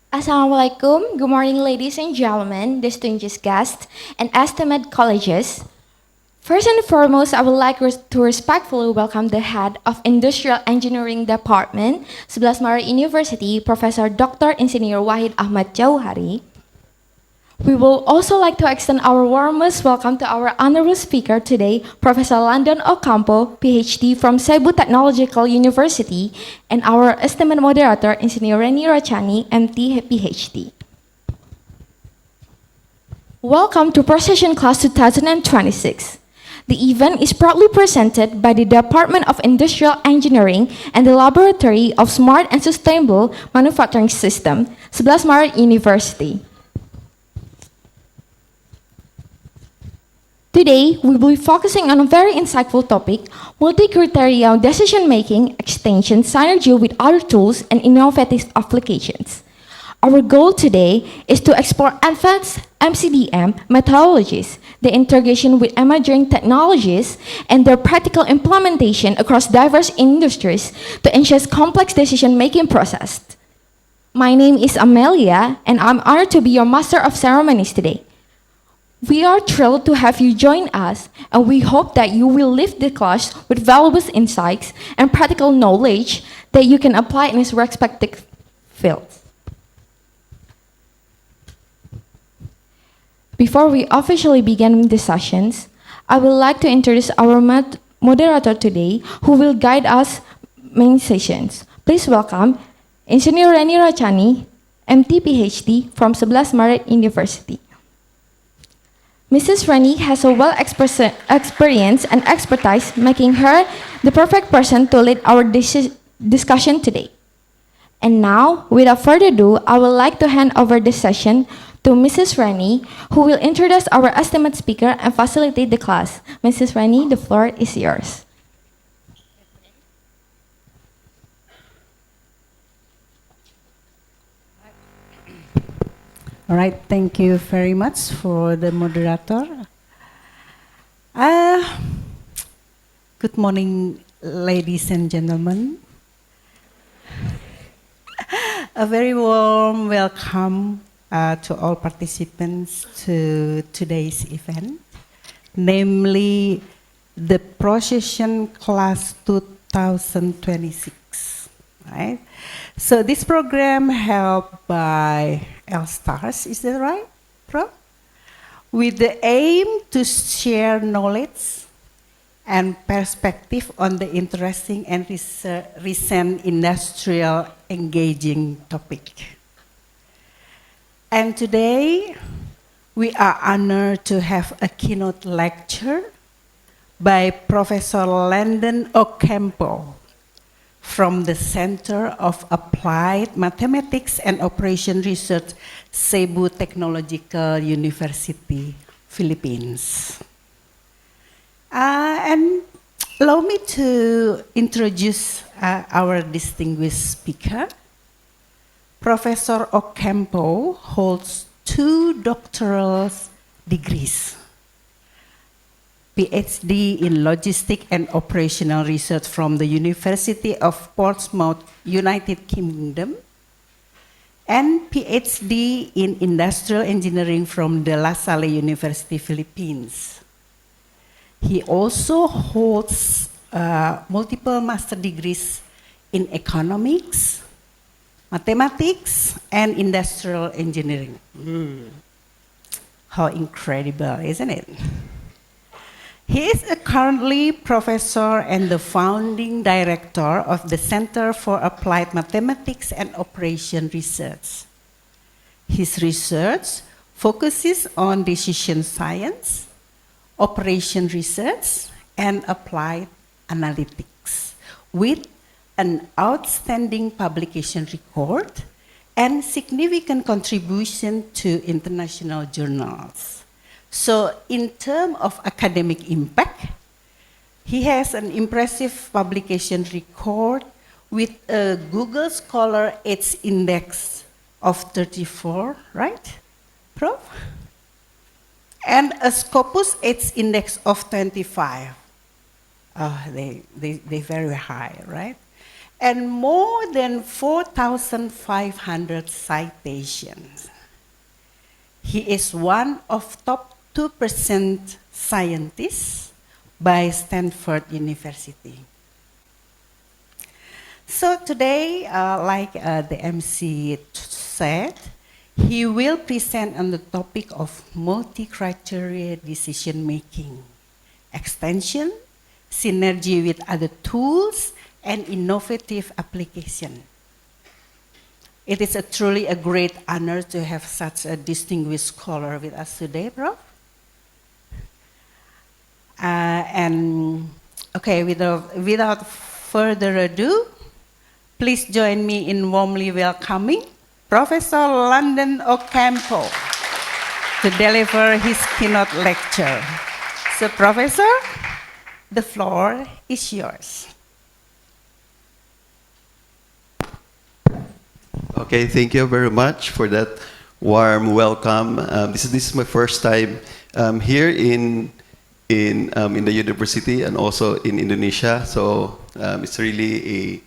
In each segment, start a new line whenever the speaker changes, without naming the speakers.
Assalamualaikum. Good morning, ladies and gentlemen, distinguished guests, and esteemed colleges. First and foremost, I would like to respectfully welcome the head of Industrial Engineering Department, 11 Maret University, Professor Dr. Insinyur Wahid Ahmad Jauhari. We will also like to extend our warmest welcome to our honorable speaker today, Professor Landon Ocampo, PhD from Cebu Technological University, and our esteemed moderator, Engineer Reni Rachani, MT, PhD. Welcome to Procession Class 2026. The event is proudly presented by the Department of Industrial Engineering and the Laboratory of Smart and Sustainable Manufacturing System, 11 Maret University. Today, we will be focusing on a very insightful topic, multi-criteria decision-making, extension, synergy with other tools, and innovative applications. Our goal today is to explore advanced MCDM methodologies, the integration with emerging technologies, and their practical implementation across diverse industries to ensure complex decision-making process. My name is Amelia, and I'm honored to be your Master of Ceremonies today. We are thrilled to have you join us, and we hope that you will leave the class with valuable insights and practical knowledge that you can apply in its respective fields. Before we officially begin the sessions, I would like to introduce our moderator today who will guide us main sessions. Please welcome Engineer Reni Rachani, MT PhD from 11 Maret University. Mrs. Rani has a experience and expertise, making her the perfect person to lead our discussion today. And now, without further ado, I would like to hand over this session to Mrs. Rani, who will introduce our esteemed speaker and facilitate the class. Mrs. Rani, the floor is yours.
All right, thank you very much for the moderator. Good morning, ladies and gentlemen. A very warm welcome to all participants to today's event, namely the Procession Class 2026, right? So this program helped by L-Stars, is that right, Prof? With the aim to share knowledge and perspective on the interesting and recent industrial engaging topic. And today, we are honored to have a keynote lecture by Professor Landon Ocampo from the Center of Applied Mathematics and Operation Research, Cebu Technological University, Philippines. And allow me to introduce our distinguished speaker. Professor Ocampo holds 2 doctoral degrees. PhD in Logistic and Operational Research from the University of Portsmouth, United Kingdom, and PhD in Industrial Engineering from De La Salle University, Philippines. He also holds multiple master degrees in economics, mathematics, and industrial engineering. How incredible, isn't it? He is currently professor and the founding director of the Center for Applied Mathematics and Operation Research. His research focuses on decision science, operation research, and applied analytics, with an outstanding publication record and significant contribution to international journals. So in terms of academic impact, he has an impressive publication record with a Google Scholar Edge Index of 34, right, Prof? And a Scopus Edge Index of 25. They're very high, right? and more than 4,500 citations. He is one of top 2% scientists by Stanford University. So today, like the MC said, he will present on the topic of multi-criteria decision-making, extension, synergy with other tools, and innovative application. It is truly a great honor to have such a distinguished scholar with us today, Prof. Without further ado, please join me in warmly welcoming Professor Landon Ocampo to deliver his keynote lecture. So, Professor, the floor is yours.
Okay, thank you very much for that warm welcome. This is my first time here in the university and also in Indonesia. So it's really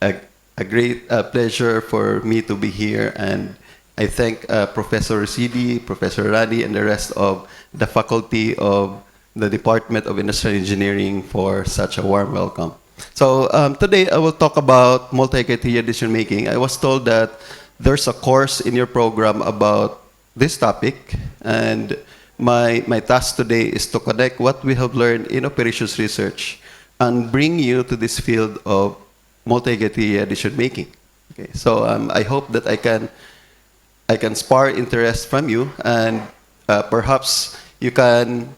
a great pleasure for me to be here, and I thank Professor Rosidi, Professor Rani, and the rest of the faculty of the Department of Industrial Engineering for such a warm welcome. So today I will talk about multi-criteria decision making. I was told that there's a course in your program about this topic, and my task today is to connect what we have learned in operations research and bring you to this field of multi-criteria decision making. Okay, so I hope that I can spark interest from you, and perhaps you can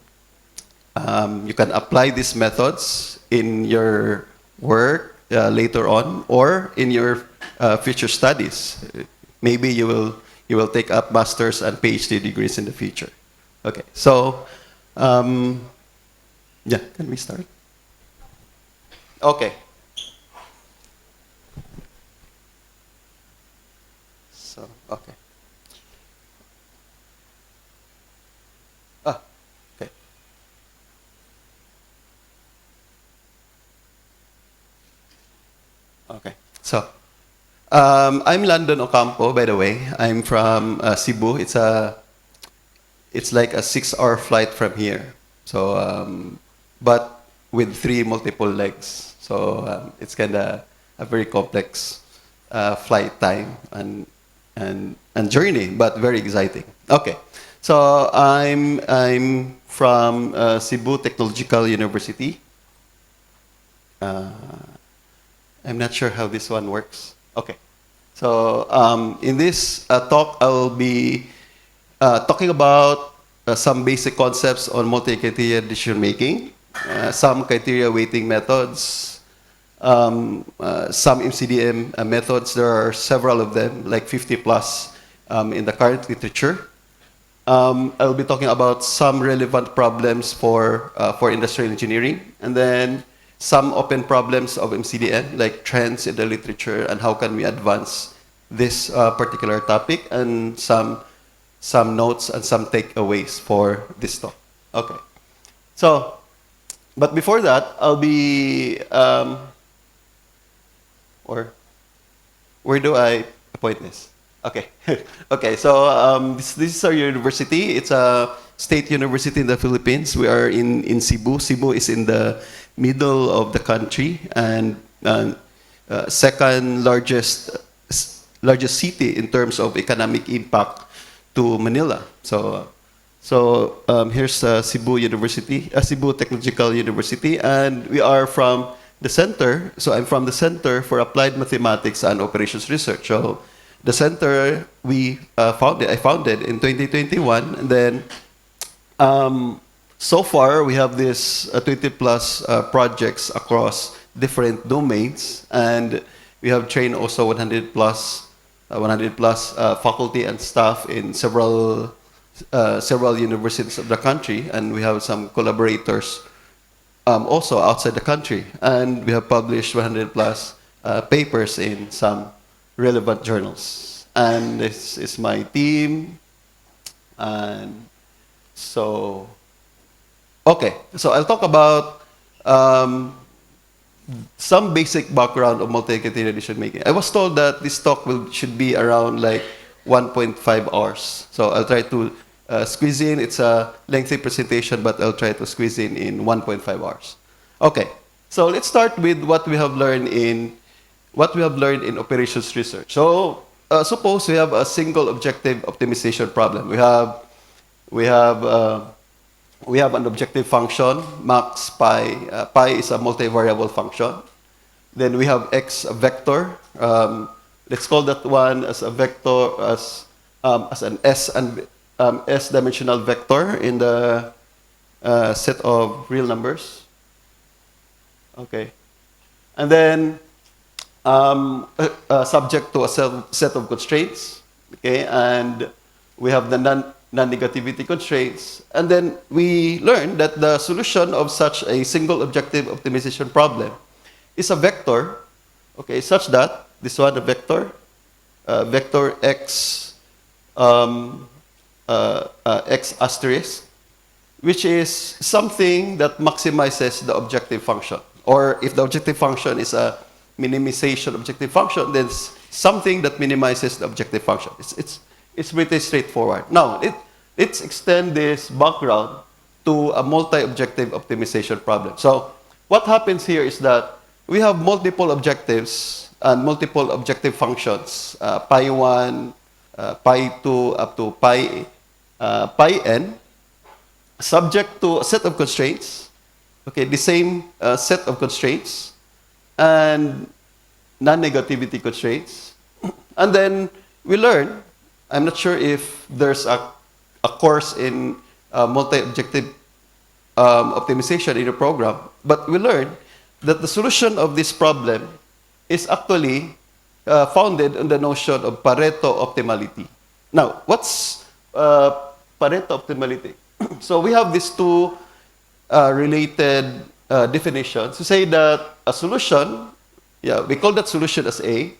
apply these methods in your work later on or in your future studies. Maybe you will take up master's and PhD degrees in the future. Okay, so yeah, can we start? Okay. So okay. Okay. Okay. So, I'm Landon Ocampo, by the way. I'm from Cebu. It's like a 6-hour flight from here. So, but with 3 multiple legs. So it's kind of a very complex flight time and journey, but very exciting. Okay. So I'm from Cebu Technological University. I'm not sure how this one works. Okay. So in this talk, I will be talking about some basic concepts on multi-criteria decision making, some criteria weighting methods, some MCDM methods. There are several of them, like 50 plus in the current literature. I'll be talking about some relevant problems for industrial engineering, and then some open problems of MCDM, like trends in the literature and how can we advance this particular topic, and some notes and some takeaways for this talk. Okay. So, but before that, I'll be, or where do I appoint this? Okay. Okay, so this is our university. It's a state university in the Philippines. We are in Cebu. Cebu is in the middle of the country, and second largest city in terms of economic impact to Manila. So here's Cebu University, Cebu Technological University, and we are from the center. So I'm from the Center for Applied Mathematics and Operations Research. So the center I founded in 2021, and then so far we have this 20 plus projects across different domains, and we have trained also 100 plus faculty and staff in several universities of the country, and we have some collaborators also outside the country, and we have published 100 plus papers in some relevant journals. And this is my team, and so okay, so I'll talk about some basic background of multi-criteria decision making. I was told that this talk should be around like 1.5 hours. So I'll try to squeeze in. It's a lengthy presentation, but I'll try to squeeze in 1.5 hours. Okay. So let's start with what we have learned in operations research. So suppose we have a single objective optimization problem. We have an objective function, max pi. Pi is a multivariable function. Then we have x, a vector. Let's call that one as a vector, as an s-dimensional vector in the set of real numbers. Okay. And then subject to a set of constraints. Okay. And we have the non-negativity constraints. And then we learn that the solution of such a single objective optimization problem is a vector, okay, such that this one, a vector x, x asterisk, which is something that maximizes the objective function. Or if the objective function is a minimization objective function, then it's something that minimizes the objective function. It's pretty straightforward. Now, let's extend this background to a multi-objective optimization problem. So what happens here is that we have multiple objectives and multiple objective functions, pi 1, pi 2, up to pi n, subject to a set of constraints, okay, the same set of constraints, and non-negativity constraints. And then we learn, I'm not sure if there's a course in multi-objective optimization in your program, but we learned that the solution of this problem is actually founded on the notion of Pareto optimality. Now, what's Pareto optimality? So we have these two related definitions to say that a solution, we call that solution as A,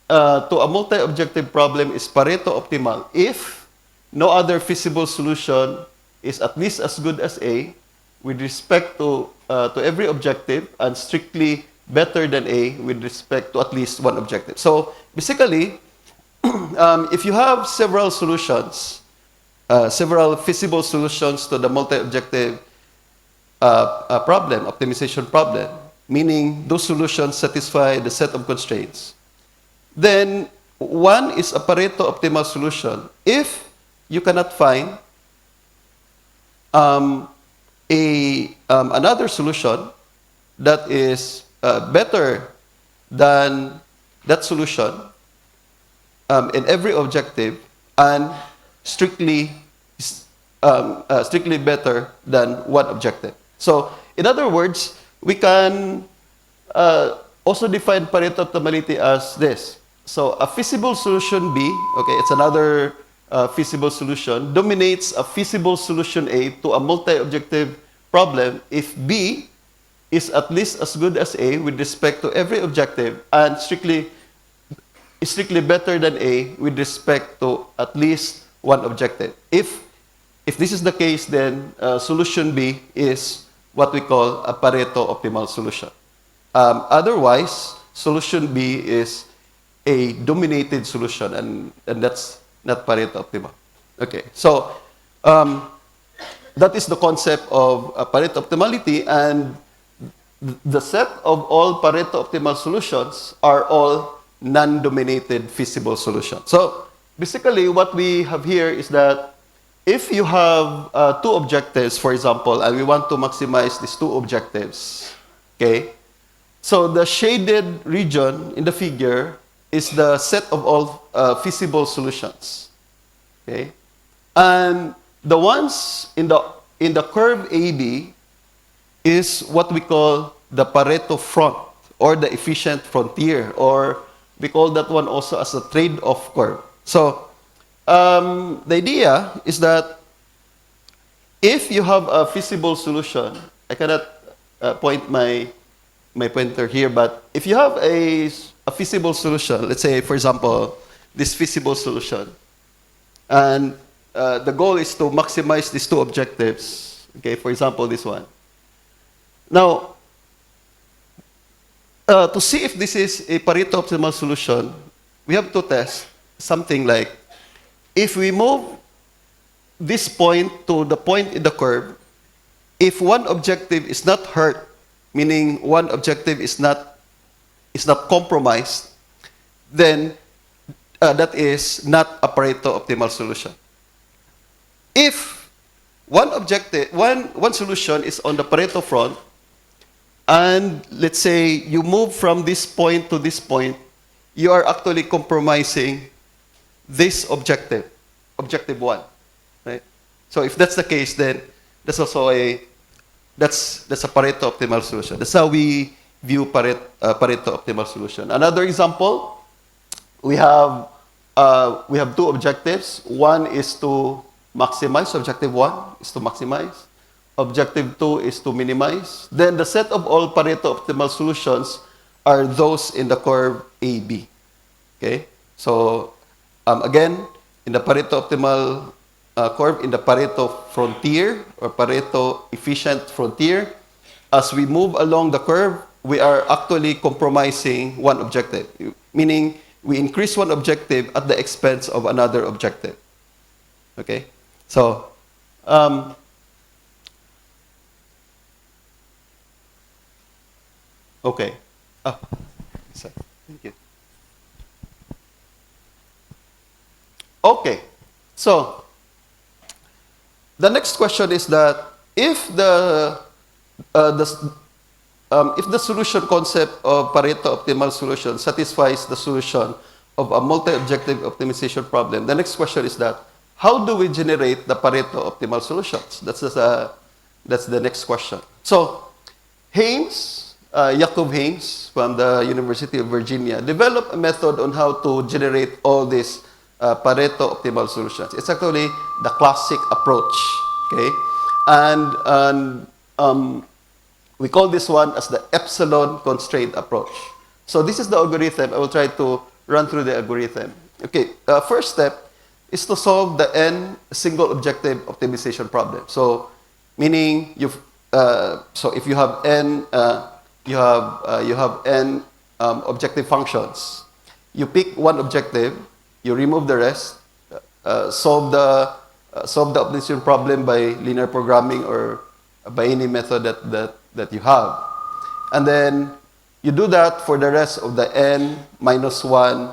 to a multi-objective problem is Pareto optimal if no other feasible solution is at least as good as A with respect to every objective and strictly better than A with respect to at least one objective. So basically, if you have several solutions, several feasible solutions to the multi-objective problem, optimization problem, meaning those solutions satisfy the set of constraints, then one is a Pareto optimal solution if you cannot find another solution that is better than that solution in every objective and strictly better than one objective. So, in other words, we can also define Pareto optimality as this. So, a feasible solution B, okay, it's another feasible solution, dominates a feasible solution A to a multi-objective problem if B is at least as good as A with respect to every objective and strictly better than A with respect to at least one objective. If this is the case, then solution B is what we call a Pareto optimal solution. Otherwise, solution B is a dominated solution, and that's not Pareto optimal. Okay, so that is the concept of Pareto optimality, and the set of all Pareto optimal solutions are all non-dominated feasible solutions. So basically what we have here is that if you have two objectives, for example, and we want to maximize these two objectives, okay, so the shaded region in the figure is the set of all feasible solutions, okay, and the ones in the curve AB is what we call the Pareto front or the efficient frontier, or we call that one also as a trade-off curve. So the idea is that if you have a feasible solution, I cannot point my pointer here, but if you have a feasible solution, let's say, for example, this feasible solution, and the goal is to maximize these two objectives, okay, for example, this one. Now, to see if this is a Pareto optimal solution, we have to test something like, if we move this point to the point in the curve, if one objective is not hurt, meaning one objective is not compromised, then that is not a Pareto optimal solution. If one solution is on the Pareto front, and let's say you move from this point to this point, you are actually compromising this objective, objective one, right? So if that's the case, then that's also that's a Pareto optimal solution. That's how we view Pareto optimal solution. Another example, we have two objectives. One is to maximize. Objective one is to maximize. Objective 2 is to minimize. Then the set of all Pareto optimal solutions are those in the curve AB. Okay? So, again, in the Pareto optimal curve, in the Pareto frontier or Pareto efficient frontier, as we move along the curve, we are actually compromising one objective, meaning we increase one objective at the expense of another objective. Okay? So, okay. Oh, sorry. Thank you. Okay. So, the next question is that if the solution concept of Pareto optimal solution satisfies the solution of a multi-objective optimization problem, the next question is that how do we generate the Pareto optimal solutions? That's the next question. So, Jacob Haynes from the University of Virginia developed a method on how to generate all these Pareto optimal solutions. It's actually the classic approach, okay? And we call this one as the epsilon constraint approach. So this is the algorithm. I will try to run through the algorithm. Okay, first step is to solve the n single objective optimization problem. So, meaning so if you have n you have n objective functions. You pick one objective, you remove the rest, solve the optimization problem by linear programming or by any method that you have, and then you do that for the rest of the n minus 1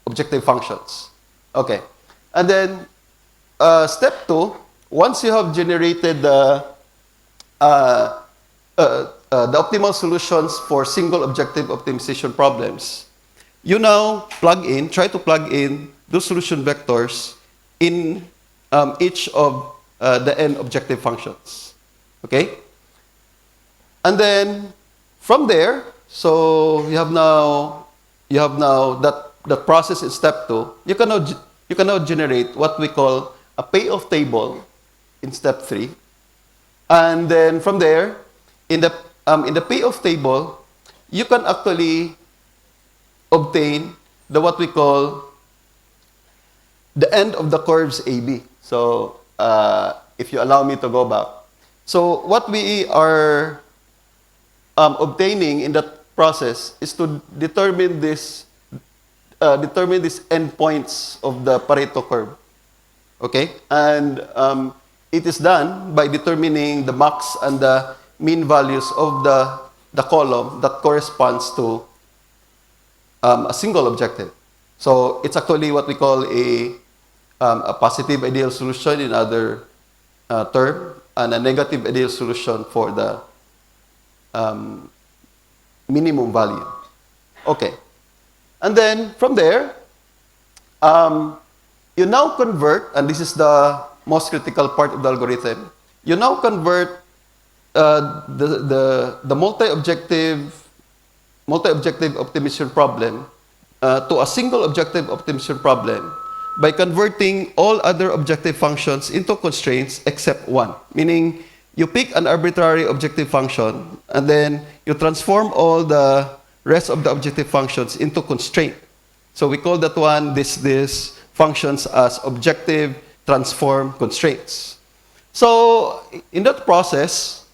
objective functions. Okay, and then step 2. Once you have generated the optimal solutions for single objective optimization problems, you now try to plug in those solution vectors in each of the n objective functions. Okay? And then from there, so you have now that process in step 2, you can now generate what we call a payoff table in step 3. And then from there, in the payoff table, you can actually obtain what we call the end of the curves AB. So if you allow me to go back. So what we are obtaining in that process is to determine these endpoints of the Pareto curve. Okay? And it is done by determining the max and the mean values of the column that corresponds to a single objective. So it's actually what we call a positive ideal solution in other term, and a negative ideal solution for the minimum value. Okay. And then from there, you now convert, and this is the most critical part of the algorithm, you now convert the multi-objective optimization problem to a single objective optimization problem by converting all other objective functions into constraints except one. Meaning, you pick an arbitrary objective function and then you transform all the rest of the objective functions into constraint. So we call that one, these functions as objective transform constraints. So in that process,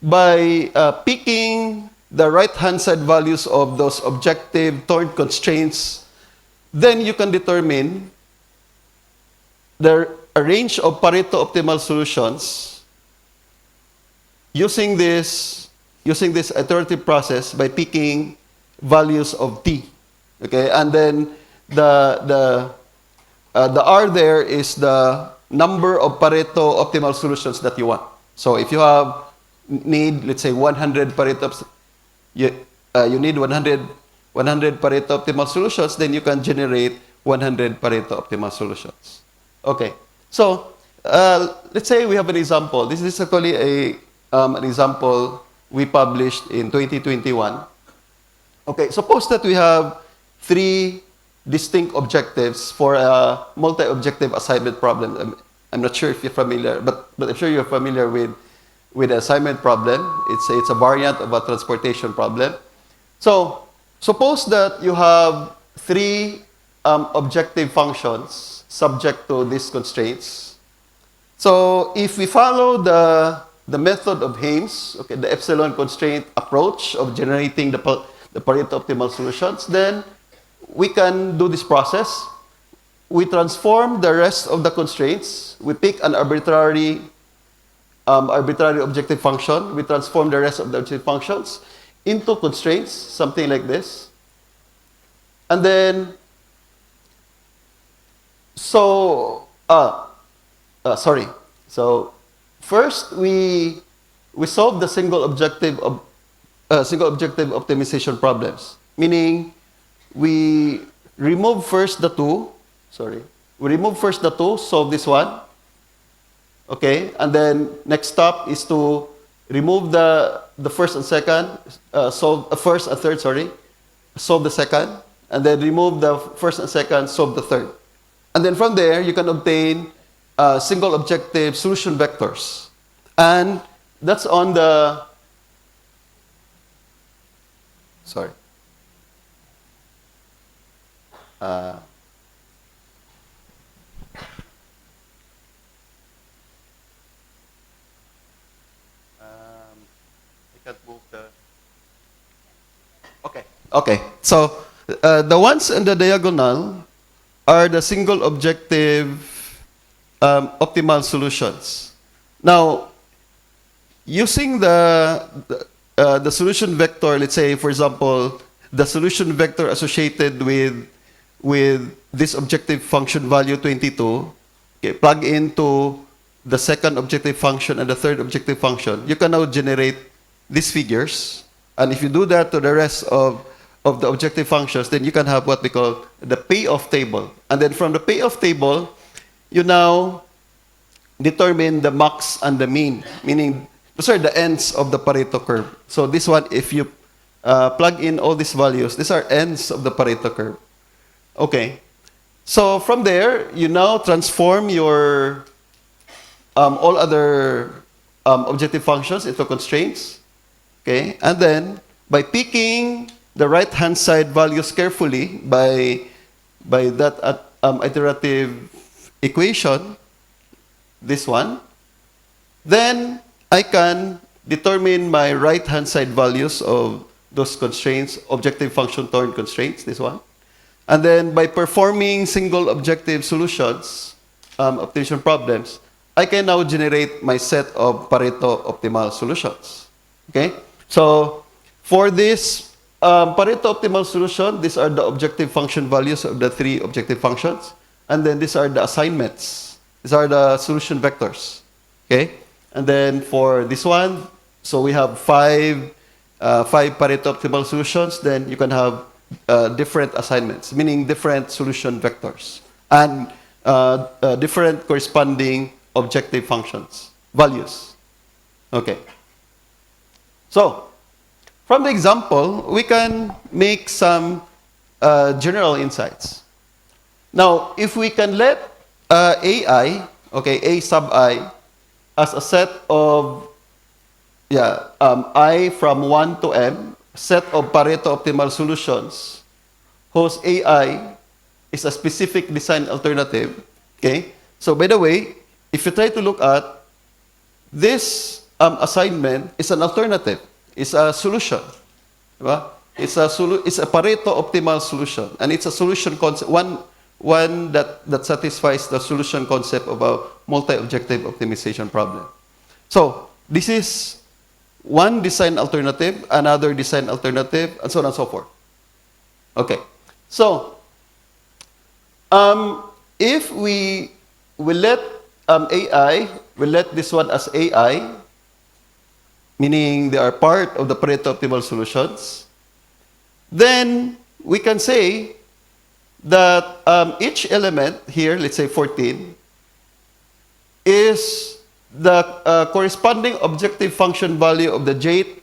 by picking the right-hand side values of those objective torn constraints, then you can determine a range of Pareto optimal solutions using this iterative process by picking values of t. Okay, and then the R there is the number of Pareto optimal solutions that you want. So if you need, let's say, 100 Pareto, you need 100 Pareto optimal solutions, then you can generate 100 Pareto optimal solutions. Okay, so let's say we have an example. This is actually an example we published in 2021. Okay, suppose that we have 3 distinct objectives for a multi-objective assignment problem. I'm not sure if you're familiar, but I'm sure you're familiar with the assignment problem. It's a variant of a transportation problem. So suppose that you have 3 objective functions subject to these constraints. So if we follow the method of Hames, okay, the epsilon constraint approach of generating the Pareto optimal solutions, then we can do this process. We transform the rest of the constraints. We pick an arbitrary objective function. We transform the rest of the objective functions into constraints, something like this. And then, So first we solve the single objective optimization problems. Meaning, we remove first the two. Solve this one. Okay, and then next step is to remove the first and second. Solve first and third. Solve the second, and then remove the first and second. Solve the third. And then from there, you can obtain single objective solution vectors. And that's on the... Sorry. I can't move the... Okay. So, the ones in the diagonal are the single objective optimal solutions. Now, using the solution vector, let's say, for example, the solution vector associated with this objective function value 22, okay, plug into the second objective function and the third objective function, you can now generate these figures. And if you do that to the rest of the objective functions, then you can have what we call the payoff table. And then from the payoff table, you now determine the max and the mean, meaning those are the ends of the Pareto curve. So this one, if you plug in all these values, these are ends of the Pareto curve. Okay. So from there, you now transform your all other objective functions into constraints. Okay. And then by picking the right-hand side values carefully by that iterative equation, this one, then I can determine my right-hand side values of those constraints, objective function torn constraints, this one. And then by performing single objective solutions, optimization problems, I can now generate my set of Pareto optimal solutions. Okay? So for this Pareto optimal solution, these are the objective function values of the 3 objective functions. And then these are the assignments. These are the solution vectors. Okay? And then for this one, so we have 5 Pareto optimal solutions. Then you can have different assignments, meaning different solution vectors. And different corresponding objective functions, values. Okay. So, from the example, we can make some general insights. Now, if we can let AI, okay, A sub I, as a set of, I from 1 to M, set of Pareto optimal solutions, whose AI is a specific design alternative, okay? So, by the way, if you try to look at this assignment, is an alternative. Is a solution. Diba? It's a Pareto optimal solution, and it's a solution concept, one that satisfies the solution concept of a multi-objective optimization problem. So this is one design alternative, another design alternative, and so on and so forth. Okay. So if we let AI, we let this one as AI, meaning they are part of the Pareto optimal solutions, then we can say that each element here, let's say 14, is the corresponding objective function value of the jth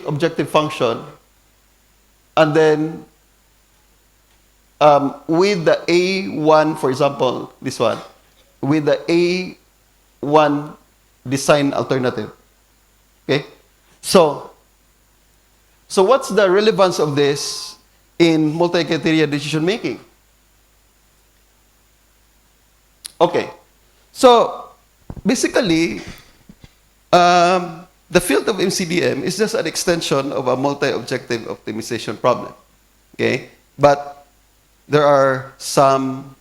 objective function, and then with the A1, for example, this one, with the A1 design alternative. Okay? So what's the relevance of this in multi-criteria decision making? Okay. So basically, the field of MCDM is just an extension of a multi-objective optimization problem. Okay? But there are some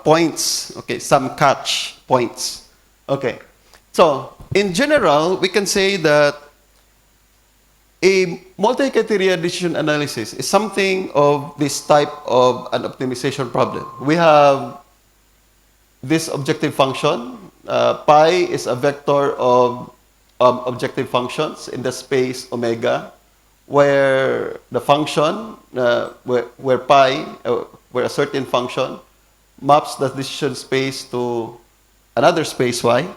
points, okay, some catch points. Okay. So, in general, we can say that a multi-criteria decision analysis is something of this type of an optimization problem. We have this objective function. Pi is a vector of objective functions in the space omega, where the function, where pi, where a certain function maps the decision space to another space y.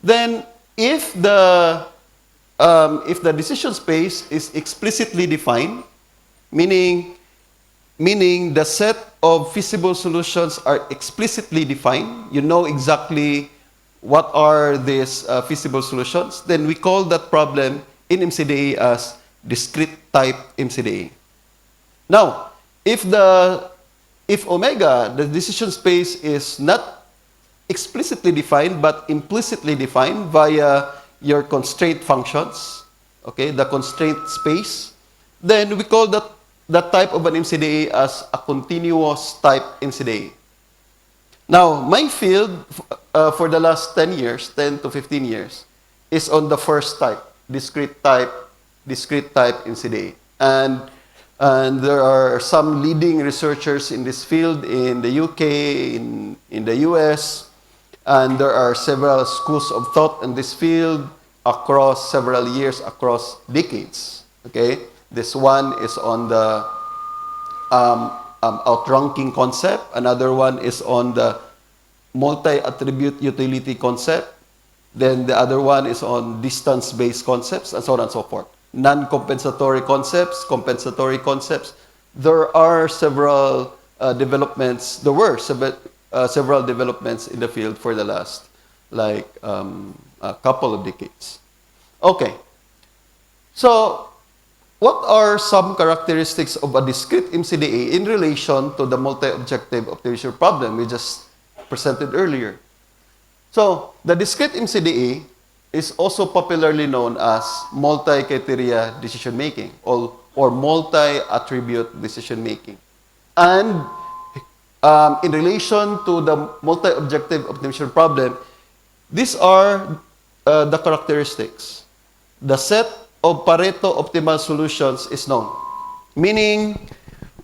Then, if the decision space is explicitly defined, meaning the set of feasible solutions are explicitly defined, you know exactly what are these feasible solutions, then we call that problem in MCDA as discrete type MCDA. Now, if omega, the decision space, is not explicitly defined but implicitly defined via your constraint functions, okay, the constraint space, then we call that type of an MCDA as a continuous type MCDA. Now, my field for the last 10 to 15 years, is on the first type, discrete type MCDA. And there are some leading researchers in this field in the UK, in the US, and there are several schools of thought in this field across several years, across decades. Okay, this one is on the outranking concept. Another one is on the multi-attribute utility concept. Then the other one is on distance-based concepts, and so on and so forth. Non-compensatory concepts, compensatory concepts. There are several developments. There were several developments in the field for the last, a couple of decades. Okay. So, what are some characteristics of a discrete MCDA in relation to the multi-objective optimization problem we just presented earlier? So, the discrete MCDA is also popularly known as multi-criteria decision making or multi-attribute decision making. And in relation to the multi-objective optimization problem, these are the characteristics. The set of Pareto optimal solutions is known, meaning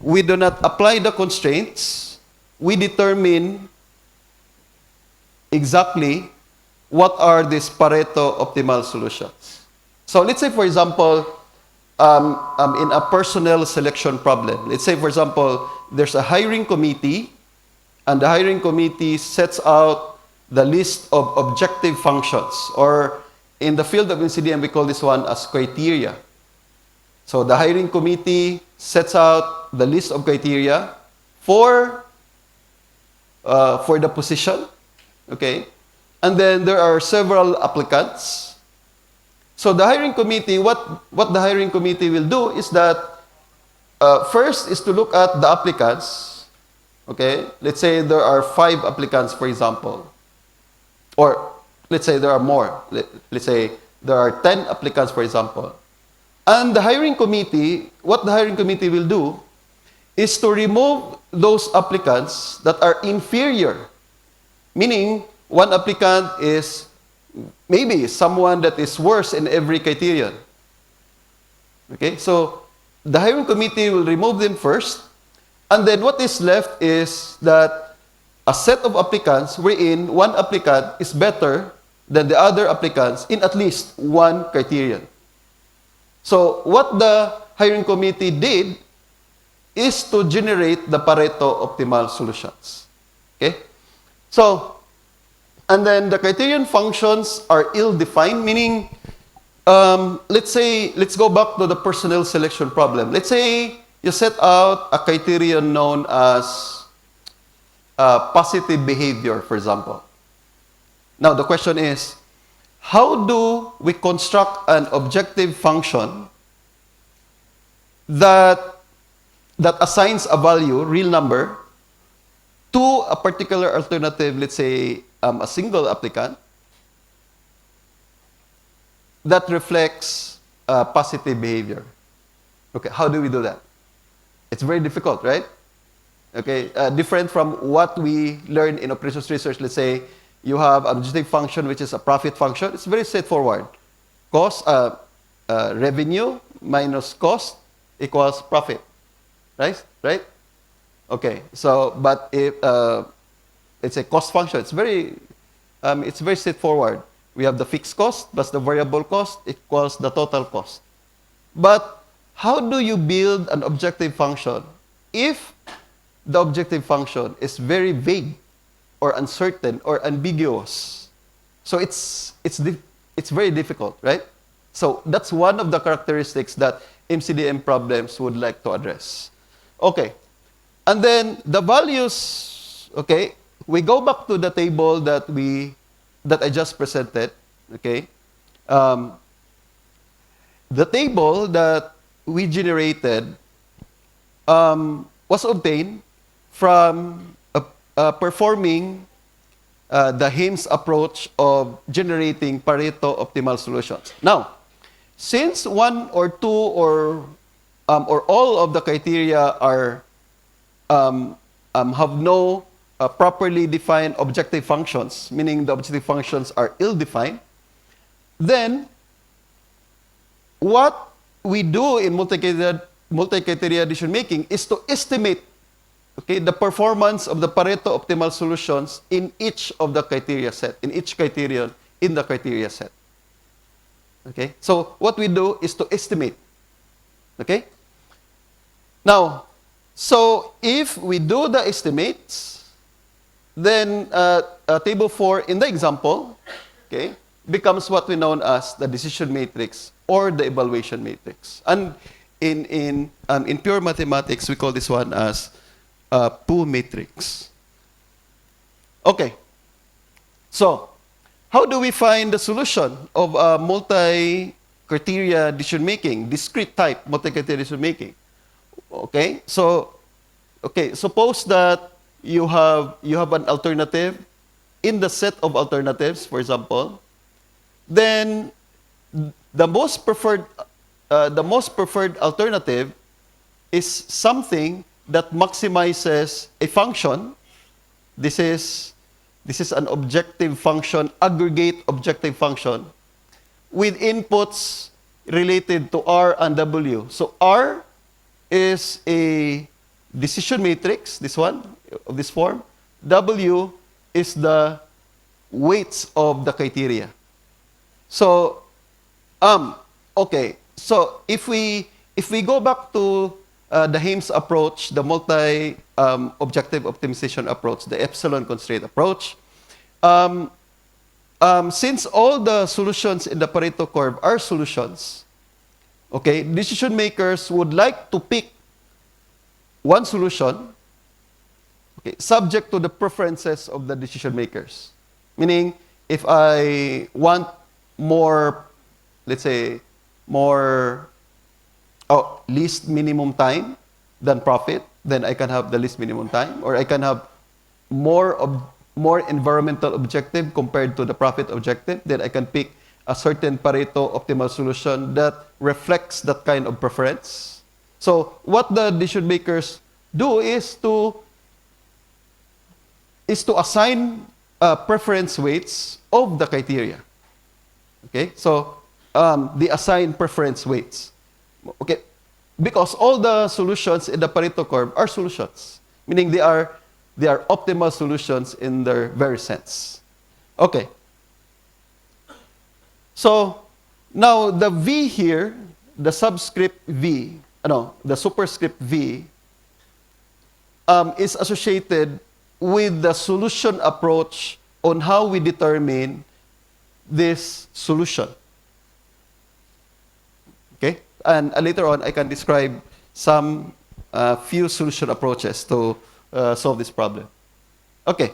we do not apply the constraints, we determine exactly what are these Pareto optimal solutions. So let's say, for example, in a personnel selection problem, let's say, for example, there's a hiring committee, and the hiring committee sets out the list of objective functions, or in the field of MCDM, we call this one as criteria. So the hiring committee sets out the list of criteria for the position, okay? And then there are several applicants. So the hiring committee, what the hiring committee will do is that first is to look at the applicants, okay? Let's say there are 5 applicants, for example. Or let's say there are more. Let's say there are 10 applicants, for example. And the hiring committee, what the hiring committee will do is to remove those applicants that are inferior, meaning one applicant is maybe someone that is worse in every criterion. Okay, so the hiring committee will remove them first, and then what is left is that a set of applicants wherein one applicant is better than the other applicants in at least one criterion. So what the hiring committee did is to generate the Pareto optimal solutions. Okay? So, and then the criterion functions are ill-defined, meaning, let's go back to the personnel selection problem. Let's say you set out a criterion known as positive behavior, for example. Now, the question is, how do we construct an objective function that assigns a value, real number, to a particular alternative, let's say a single applicant, that reflects positive behavior? Okay, how do we do that? It's very difficult, right? Okay, different from what we learn in operations research. Let's say you have an objective function which is a profit function. It's very straightforward. Cost, revenue minus cost equals profit, right? Right? Okay. So, but if it's a cost function, it's very straightforward. We have the fixed cost plus the variable cost equals the total cost. But how do you build an objective function if the objective function is very vague or uncertain or ambiguous? So it's very difficult, right? So that's one of the characteristics that MCDM problems would like to address. Okay. And then the values, okay, we go back to the table that I just presented, okay? The table that we generated was obtained from performing the Hames approach of generating Pareto optimal solutions. Now, since one or two or all of the criteria are have no properly defined objective functions, meaning the objective functions are ill-defined, then what we do in multi-criteria decision making is to estimate, okay, the performance of the Pareto optimal solutions in each of the criteria set, in each criterion in the criteria set. Okay? So what we do is to estimate. Okay? Now, so if we do the estimates, then table 4 in the example, okay, becomes what we know as the decision matrix or the evaluation matrix. And in pure mathematics, we call this one as Pooh matrix. Okay. So, how do we find the solution of multi-criteria decision making, discrete type multi-criteria decision making? Okay. So, okay, suppose that you have an alternative in the set of alternatives, for example, then the most preferred alternative is something that maximizes a function. This is an objective function, aggregate objective function, with inputs related to R and W. So R is a decision matrix, this one, of this form. W is the weights of the criteria. So, okay. So if we go back to the Hames approach, the multi-objective optimization approach, the epsilon constraint approach, since all the solutions in the Pareto curve are solutions, okay, decision makers would like to pick one solution, okay, subject to the preferences of the decision makers. Meaning, if I want more, let's say, least minimum time than profit, then I can have the least minimum time, or I can have more environmental objective compared to the profit objective, then I can pick a certain Pareto optimal solution that reflects that kind of preference. So what the decision makers do is to assign preference weights of the criteria. Okay, so they assign preference weights. Okay, because all the solutions in the Pareto curve are solutions, meaning they are optimal solutions in their very sense. Okay. So now the V here, the subscript V, the superscript V, is associated with the solution approach on how we determine this solution. Okay? And later on, I can describe some few solution approaches to solve this problem. Okay.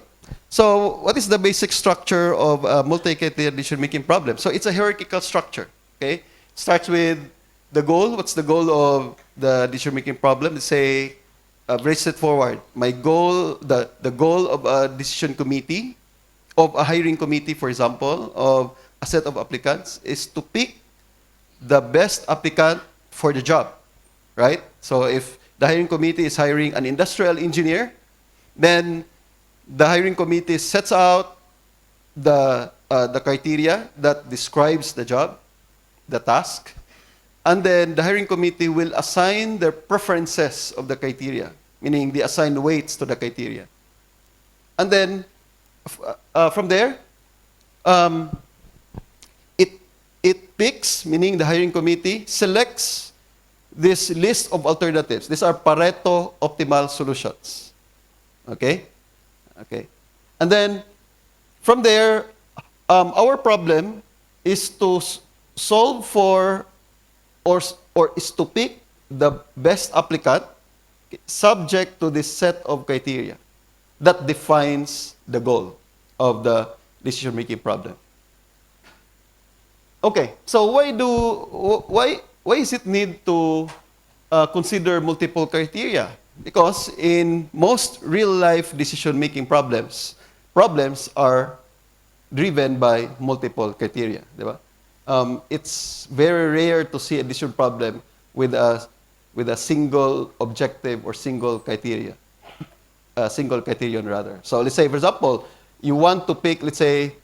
So what is the basic structure of a multi-criteria decision-making problem? So it's a hierarchical structure. Okay? Starts with the goal. What's the goal of the decision-making problem? Let's say, very straightforward. My goal, the goal of a decision committee, of a hiring committee, for example, of a set of applicants, is to pick the best applicant for the job, right? So if the hiring committee is hiring an industrial engineer, then the hiring committee sets out the criteria that describes the job, the task, and then the hiring committee will assign their preferences of the criteria, meaning they assign weights to the criteria. And then from there, it picks, meaning the hiring committee selects this list of alternatives. These are Pareto optimal solutions. Okay? Okay. And then from there, our problem is to solve for or is to pick the best applicant subject to this set of criteria that defines the goal of the decision-making problem. Okay, so why is it need to consider multiple criteria? Because in most real-life decision-making problems are driven by multiple criteria, diba? It's very rare to see a decision problem with a single objective or single criteria, single criterion rather. So let's say, for example, you want to pick, let's say,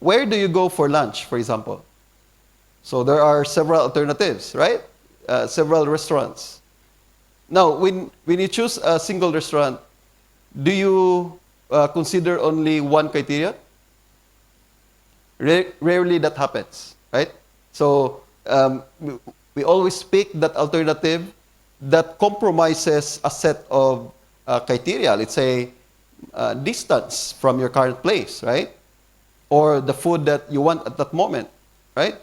where do you go for lunch, for example? So there are several alternatives, right? Several restaurants. Now, when you choose a single restaurant, do you consider only one criteria? Rarely that happens, right? So we always pick that alternative that compromises a set of criteria. Let's say distance from your current place, right? Or the food that you want at that moment, right?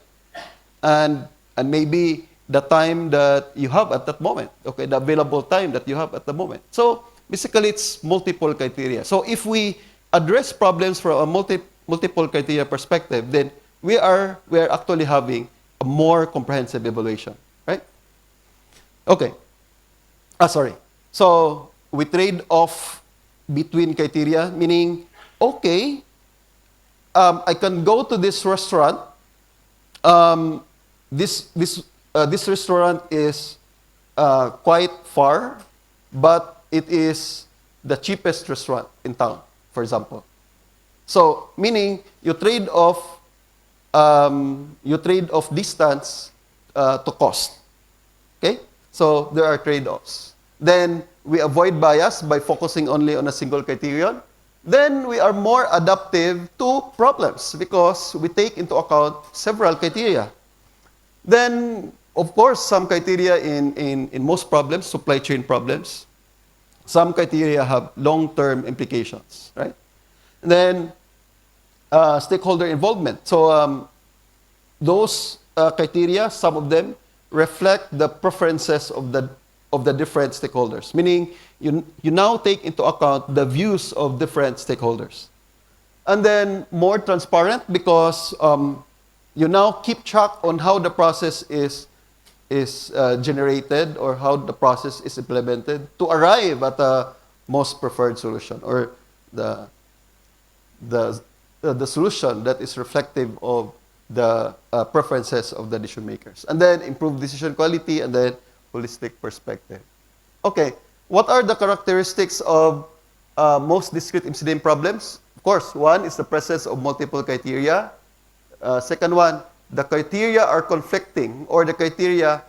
And maybe the time that you have at that moment, okay, the available time that you have at the moment. So basically, it's multiple criteria. So if we address problems from a multiple criteria perspective, then we are actually having a more comprehensive evaluation, right? Okay. Sorry. So we trade off between criteria, meaning, okay, I can go to this restaurant. This restaurant is quite far, but it is the cheapest restaurant in town, for example. So, meaning you trade off distance to cost. Okay? So there are trade-offs. Then we avoid bias by focusing only on a single criterion. Then we are more adaptive to problems because we take into account several criteria. Then, of course, some criteria in most problems, supply chain problems, some criteria have long-term implications, right? And then stakeholder involvement. So those criteria, some of them reflect the preferences of the different stakeholders. Meaning, you now take into account the views of different stakeholders. And then more transparent because you now keep track on how the process is generated or how the process is implemented to arrive at the most preferred solution or the solution that is reflective of preferences of the decision makers. And then improve decision quality, and then holistic perspective. Okay, what are the characteristics of most discrete MCDM problems? Of course, one is the presence of multiple criteria. Second one, the criteria are conflicting, or the criteria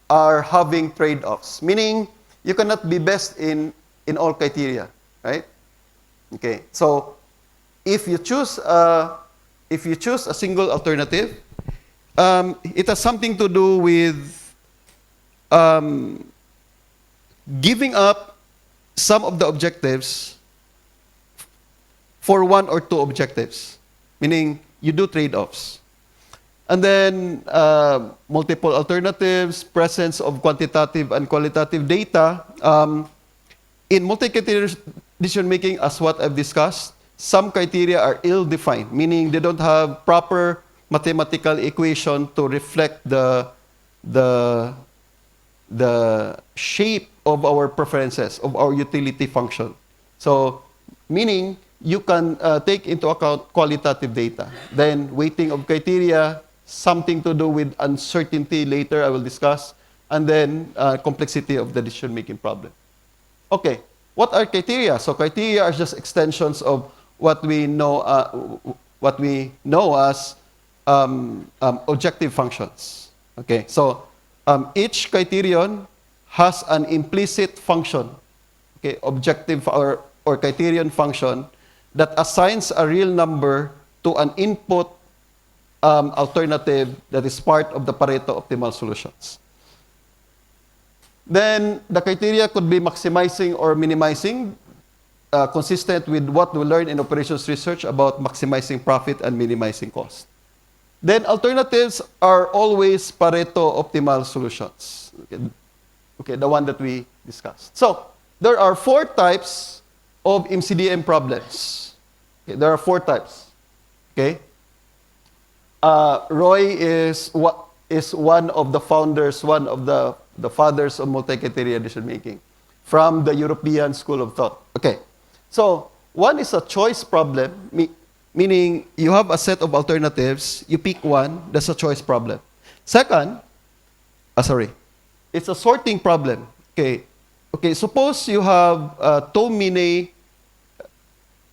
are having trade-offs, meaning you cannot be best in all criteria, right? Okay, so if you choose a single alternative, it has something to do with giving up some of the objectives for one or two objectives, meaning you do trade-offs. And then multiple alternatives, presence of quantitative and qualitative data. In multi-criteria decision-making, as what I've discussed, some criteria are ill-defined, meaning they don't have proper mathematical equation to reflect the shape of our preferences, of our utility function. So, meaning you can take into account qualitative data. Then weighting of criteria, something to do with uncertainty, later I will discuss, and then complexity of the decision-making problem. Okay, what are criteria? So criteria are just extensions of what we know as objective functions. Okay, so each criterion has an implicit function, okay, objective or criterion function that assigns a real number to an input alternative that is part of the Pareto optimal solutions. Then the criteria could be maximizing or minimizing, consistent with what we learned in operations research about maximizing profit and minimizing cost. Then alternatives are always Pareto optimal solutions. Okay, the one that we discussed. So there are 4 types of MCDM problems. Okay, there are 4 types. Okay. Roy is one of the founders, one of the fathers of multi-criteria decision-making from the European School of Thought. Okay, so one is a choice problem, meaning you have a set of alternatives, you pick one, that's a choice problem. Second, it's a sorting problem. Okay, suppose you have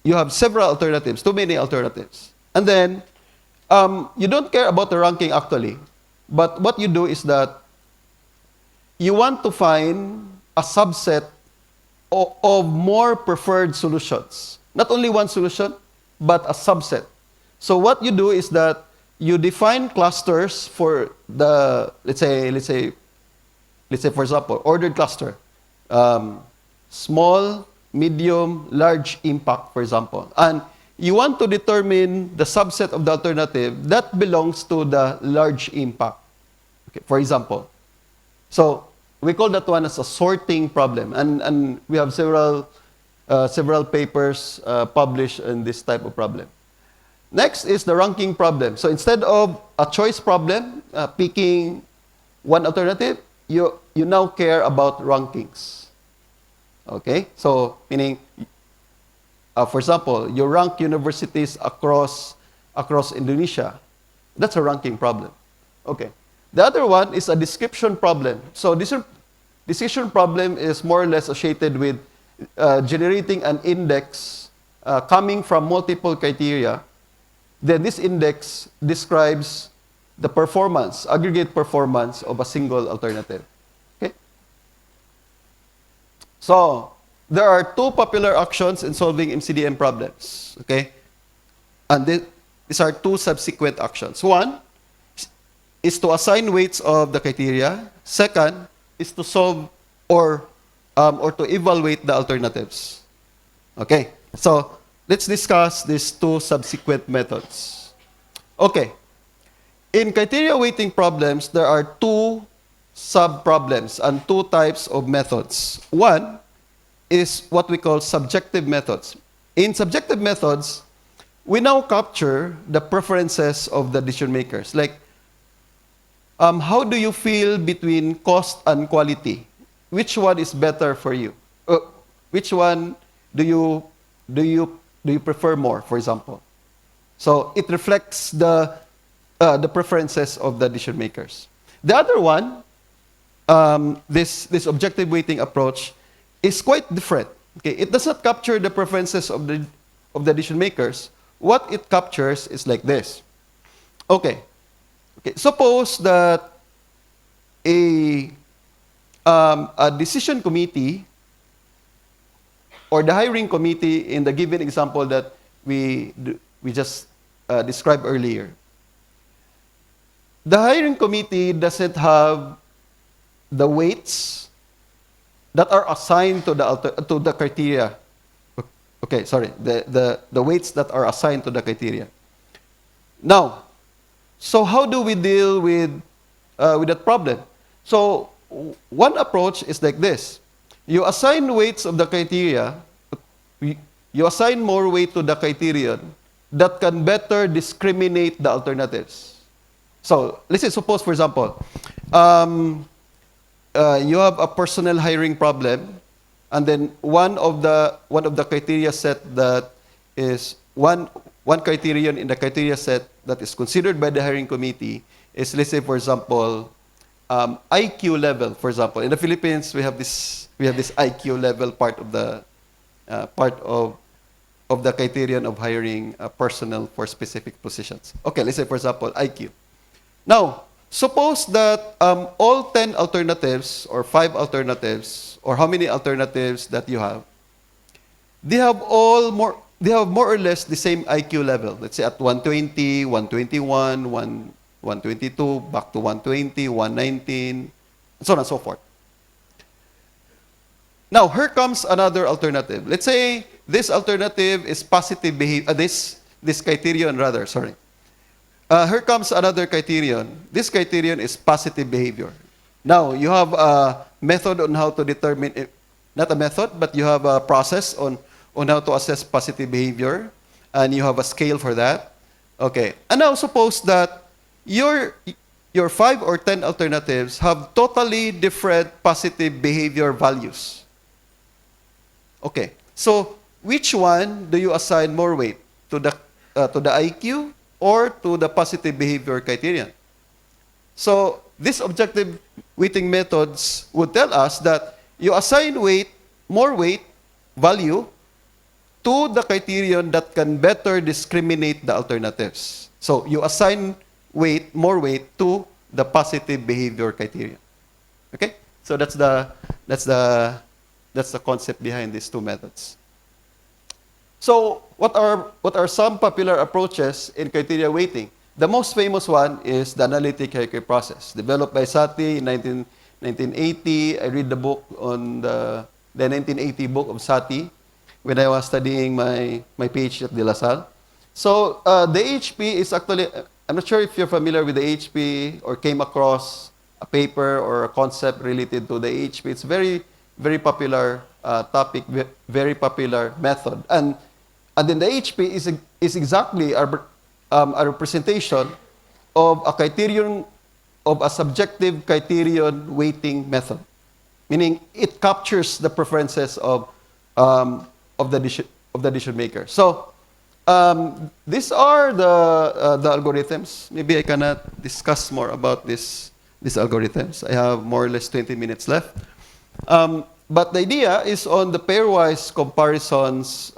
you have several alternatives, too many alternatives, and then you don't care about the ranking actually, but what you do is that you want to find a subset of more preferred solutions. Not only one solution, but a subset. So what you do is that you define clusters for the, let's say for example, ordered cluster. Small, medium, large impact, for example. And you want to determine the subset of the alternative that belongs to the large impact. Okay, for example. So we call that one as a sorting problem. And we have several papers published on this type of problem. Next is the ranking problem. So instead of a choice problem, picking one alternative, you now care about rankings. Okay? So meaning, for example, you rank universities across Indonesia. That's a ranking problem. Okay. The other one is a description problem. So this decision problem is more or less associated with generating an index coming from multiple criteria. Then this index describes the performance, aggregate performance of a single alternative. Okay? So there are 2 popular actions in solving MCDM problems. Okay? And these are 2 subsequent actions. One is to assign weights of the criteria. Second is to solve or to evaluate the alternatives. Okay, so let's discuss these 2 subsequent methods. Okay, in criteria weighting problems, there are 2 sub-problems and 2 types of methods. One is what we call subjective methods. In subjective methods, we now capture the preferences of the decision makers. Like, how do you feel between cost and quality? Which one is better for you? Which one do you prefer more, for example? So it reflects the the preferences of the decision makers. The other one, this objective weighting approach, is quite different. Okay, it does not capture the preferences of the decision makers. What it captures is like this. Okay, suppose that a decision committee or the hiring committee in the given example that we just described earlier. The hiring committee doesn't have the weights that are assigned to the criteria. Okay, sorry, the weights that are assigned to the criteria. Now, so how do we deal with that problem? So one approach is like this. You assign weights of the criteria, you assign more weight to the criterion that can better discriminate the alternatives. So let's say, suppose, for example, you have a personnel hiring problem, and then one of the criteria set that is one criterion in the criteria set that is considered by the hiring committee is, let's say, for example, IQ level. For example, in the Philippines, we have this IQ level part of the criterion of hiring personnel for specific positions. Okay, let's say, for example, IQ. Now, suppose that all 10 alternatives or 5 alternatives or how many alternatives that you have, they have more or less the same IQ level. Let's say at 120, 121, 122, back to 120, 119, and so on and so forth. Now, here comes another alternative. Let's say this alternative is positive behavior, this criterion rather, sorry. Here comes another criterion. This criterion is positive behavior. Now, you have a method on how to determine, not a method, but you have a process on how to assess positive behavior, and you have a scale for that. Okay, and now suppose that your 5 or 10 alternatives have totally different positive behavior values. Okay, so which one do you assign more weight? To the IQ or to the positive behavior criterion? So these objective weighting methods would tell us that you assign more weight, value, to the criterion that can better discriminate the alternatives. So you assign more weight to the positive behavior criterion. Okay? So that's the concept behind these two methods. So what are some popular approaches in criteria weighting? The most famous one is the analytic hierarchy process, developed by Satie in 1980. I read the book on the 1980 book of Satie when I was studying my PhD at De La Salle. So the AHP is actually, I'm not sure if you're familiar with the AHP or came across a paper or a concept related to the AHP. It's very, very popular topic, very popular method. And then the AHP is exactly a representation of a criterion, of a subjective criterion weighting method. Meaning it captures the preferences of the decision maker. So these are the algorithms. Maybe I cannot discuss more about these algorithms. I have more or less 20 minutes left. But the idea is on the pairwise comparisons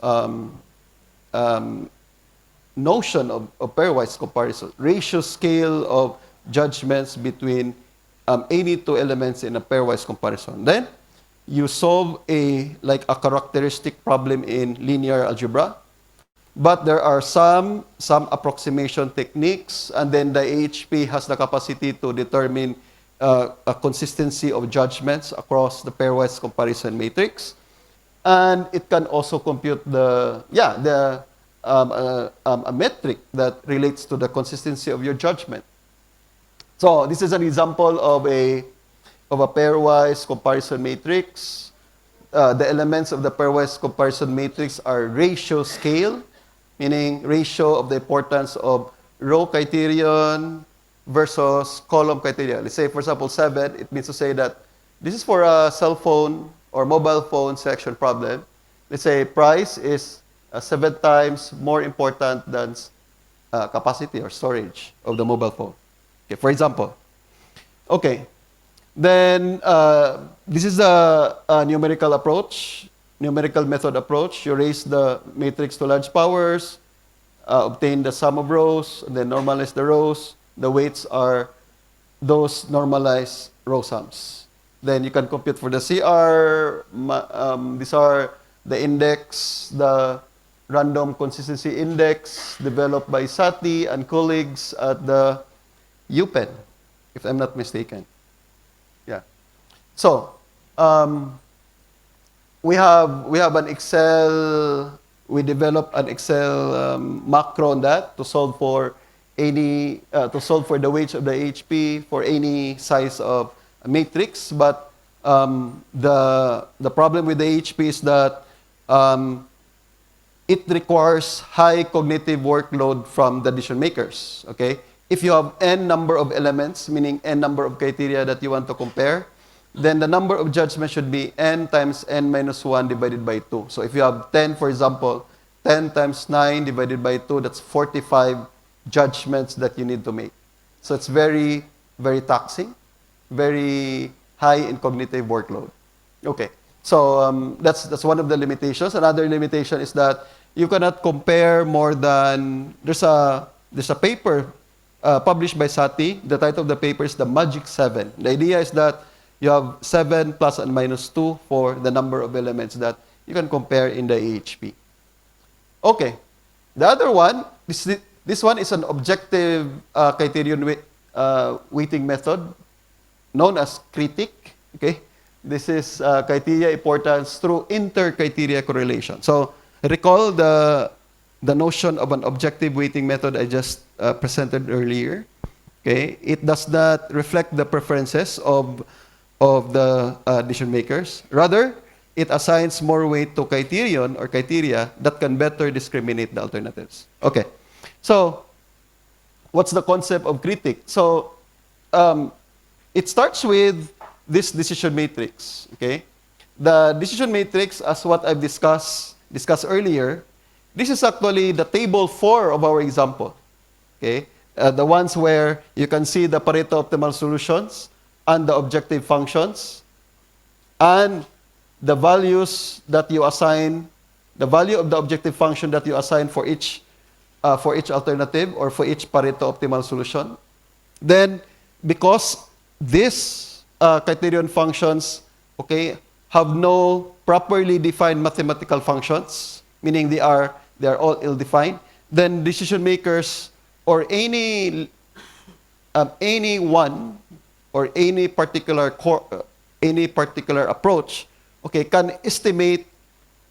notion of pairwise comparison, ratio scale of judgments between any two elements in a pairwise comparison. Then you solve a characteristic problem in linear algebra, but there are some approximation techniques, and then the AHP has the capacity to determine a consistency of judgments across the pairwise comparison matrix, and it can also compute a metric that relates to the consistency of your judgment. So this is an example of a pairwise comparison matrix. The elements of the pairwise comparison matrix are ratio scale, meaning ratio of the importance of row criterion versus column criterion. Let's say, for example, 7, it means to say that this is for a cell phone or mobile phone selection problem. Let's say price is 7 times more important than capacity or storage of the mobile phone. Okay, for example. Okay, then this is a numerical approach, numerical method approach. You raise the matrix to large powers, obtain the sum of rows, and then normalize the rows. The weights are those normalized row sums. Then you can compute for the CR. These are the index, the random consistency index developed by Sati and colleagues at the UPenn, if I'm not mistaken. Yeah. So, we have an Excel. We developed an Excel macro on that to solve for the weights of the HP for any size of a matrix. But the problem with the HP is that it requires high cognitive workload from the decision makers. Okay, if you have n number of elements, meaning n number of criteria that you want to compare, then the number of judgments should be n times n minus 1 divided by 2. So if you have 10, for example, 10 times 9 divided by 2, that's 45 judgments that you need to make. So it's very, very taxing, very high in cognitive workload. Okay, so that's one of the limitations. Another limitation is that you cannot compare more than, there's a paper published by Sati. The title of the paper is the Magic 7. The idea is that you have 7 plus and minus 2 for the number of elements that you can compare in the AHP. Okay, the other one, this one is an objective criterion weighting method known as critic. Okay, this is criteria importance through inter-criteria correlation. So recall the notion of an objective weighting method I just presented earlier. Okay, it does not reflect the preferences of the decision makers. Rather, it assigns more weight to criterion or criteria that can better discriminate the alternatives. Okay, so what's the concept of critic? So it starts with this decision matrix. Okay, the decision matrix, as what I've discussed earlier, this is actually the table 4 of our example. Okay, the ones where you can see the Pareto optimal solutions and the objective functions, and the values that you assign, the value of the objective function that you assign for each alternative or for each Pareto optimal solution. Then, because these criterion functions, okay, have no properly defined mathematical functions, meaning they are all ill-defined, then decision makers or anyone or any particular approach, okay, can estimate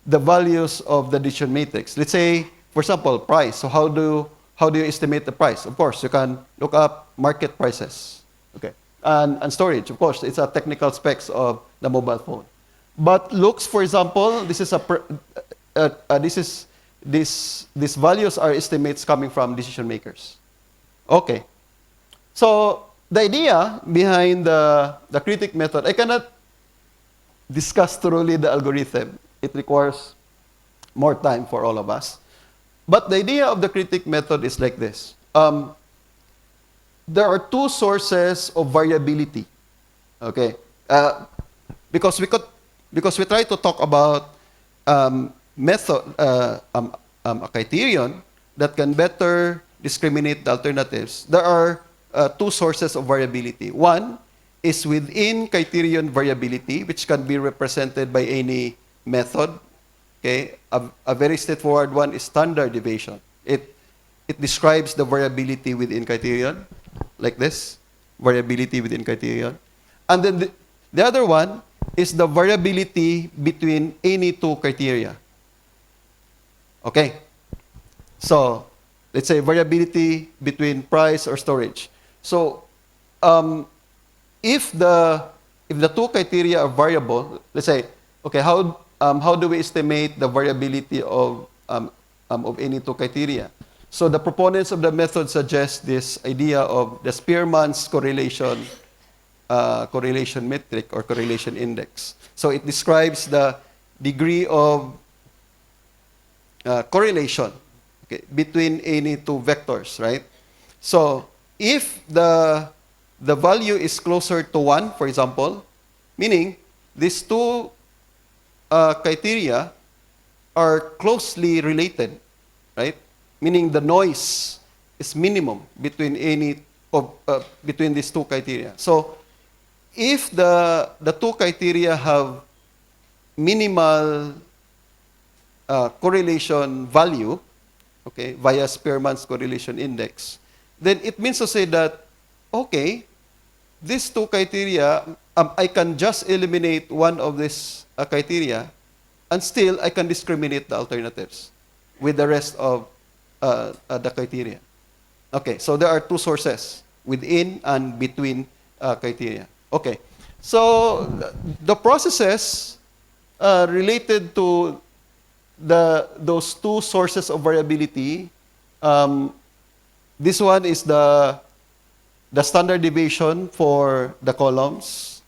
the values of the decision matrix. Let's say, for example, price. So how do you estimate the price? Of course, you can look up market prices. Okay, and storage. Of course, it's a technical specs of the mobile phone. But looks, for example, these values are estimates coming from decision makers. Okay, so the idea behind the critic method, I cannot discuss thoroughly the algorithm. It requires more time for all of us. But the idea of the critic method is like this. There are two sources of variability. Okay, because we try to talk about a criterion that can better discriminate the alternatives. There are two sources of variability. One is within criterion variability, which can be represented by any method. Okay, a very straightforward one is standard deviation. It describes the variability within criterion, like this, variability within criterion. And then the other one is the variability between any two criteria. Okay, so let's say variability between price or storage. So if the two criteria are variable, let's say, okay, how do we estimate the variability of any two criteria? So the proponents of the method suggest this idea of the Spearman's correlation metric or correlation index. So it describes the degree of correlation, okay, between any two vectors, right? So if the value is closer to 1, for example, meaning these two criteria are closely related, right? Meaning the noise is minimum between any of between these two criteria. So if the two criteria have minimal correlation value, okay, via Spearman's correlation index, then it means to say that, okay, these two criteria, I can just eliminate one of these criteria, and still I can discriminate the alternatives with the rest of the criteria. Okay, so there are two sources, within and between criteria. Okay, so the processes related to those two sources of variability, this one is the standard deviation for the columns.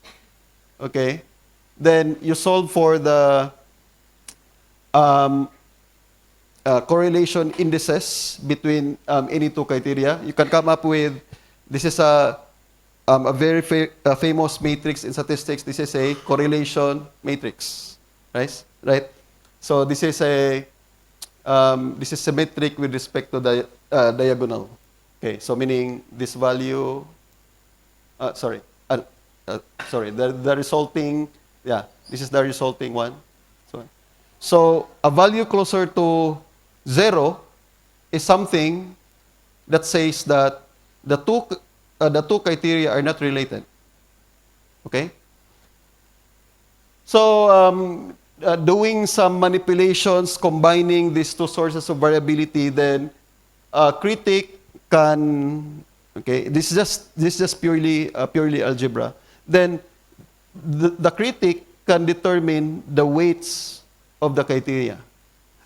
Okay, then you solve for the correlation indices between any two criteria. You can come up with, this is a very famous matrix in statistics. This is a correlation matrix, right? Right. So this is symmetric with respect to the diagonal. Okay. So meaning this value. Sorry. The resulting. Yeah. This is the resulting one. So a value closer to 0 is something that says that the two criteria are not related. Okay? So doing some manipulations, combining these two sources of variability, then a critic can, okay, this is just purely algebra. Then the critic can determine the weights of the criteria.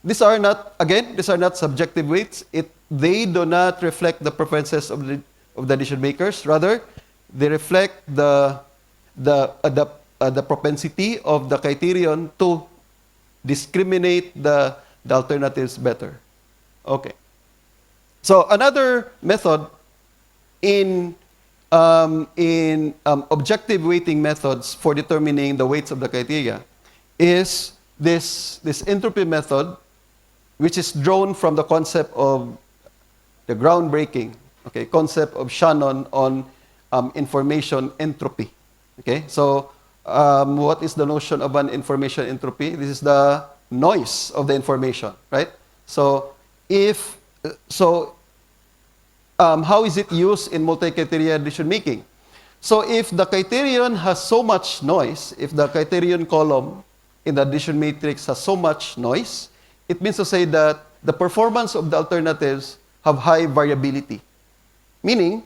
These are not subjective weights. They do not reflect the preferences of the decision makers. Rather, they reflect the propensity of the criterion to discriminate the alternatives better. Okay. So another method in objective weighting methods for determining the weights of the criteria is this entropy method, which is drawn from the concept of the groundbreaking, okay, concept of Shannon on information entropy. Okay, so what is the notion of an information entropy? This is the noise of the information, right? So how is it used in multi-criteria decision making? So if the criterion has so much noise, if the criterion column in the decision matrix has so much noise, it means to say that the performance of the alternatives have high variability. Meaning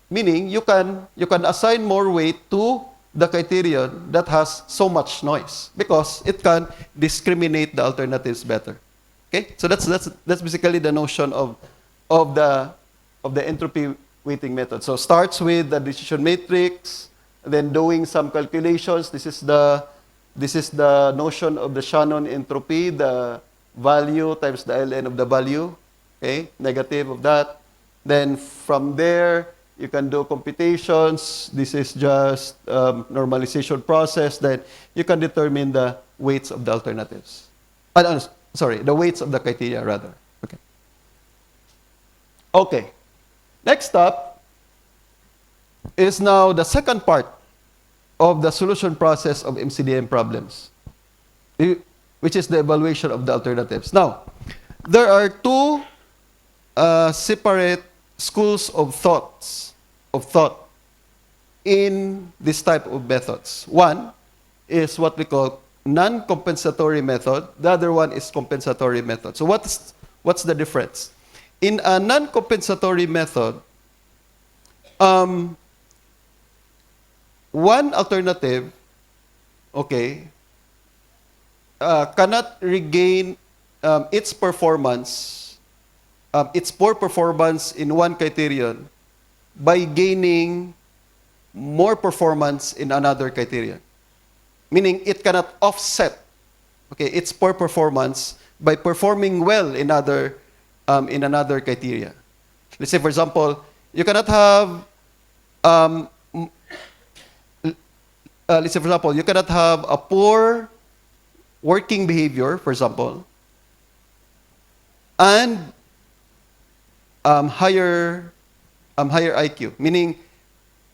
you can assign more weight to the criterion that has so much noise because it can discriminate the alternatives better. Okay, so that's basically the notion of the entropy weighting method. So starts with the decision matrix, then doing some calculations. This is the notion of the Shannon entropy, the value times the ln of the value, okay, negative of that. Then from there, you can do computations. This is just normalization process. Then you can determine the weights of the alternatives. The weights of the criteria, rather. Okay. Okay. Next up is now the second part of the solution process of MCDM problems, which is the evaluation of the alternatives. Now, there are two separate schools of thought in this type of methods. One is what we call non-compensatory method. The other one is compensatory method. So what's the difference? In a non-compensatory method, one alternative, okay, cannot regain its performance, its poor performance in one criterion by gaining more performance in another criterion. Meaning it cannot offset, okay, its poor performance by performing well in other in another criteria. Let's say, for example, you cannot have, let's say, for example, you cannot have a poor working behavior, for example, and higher IQ. Meaning,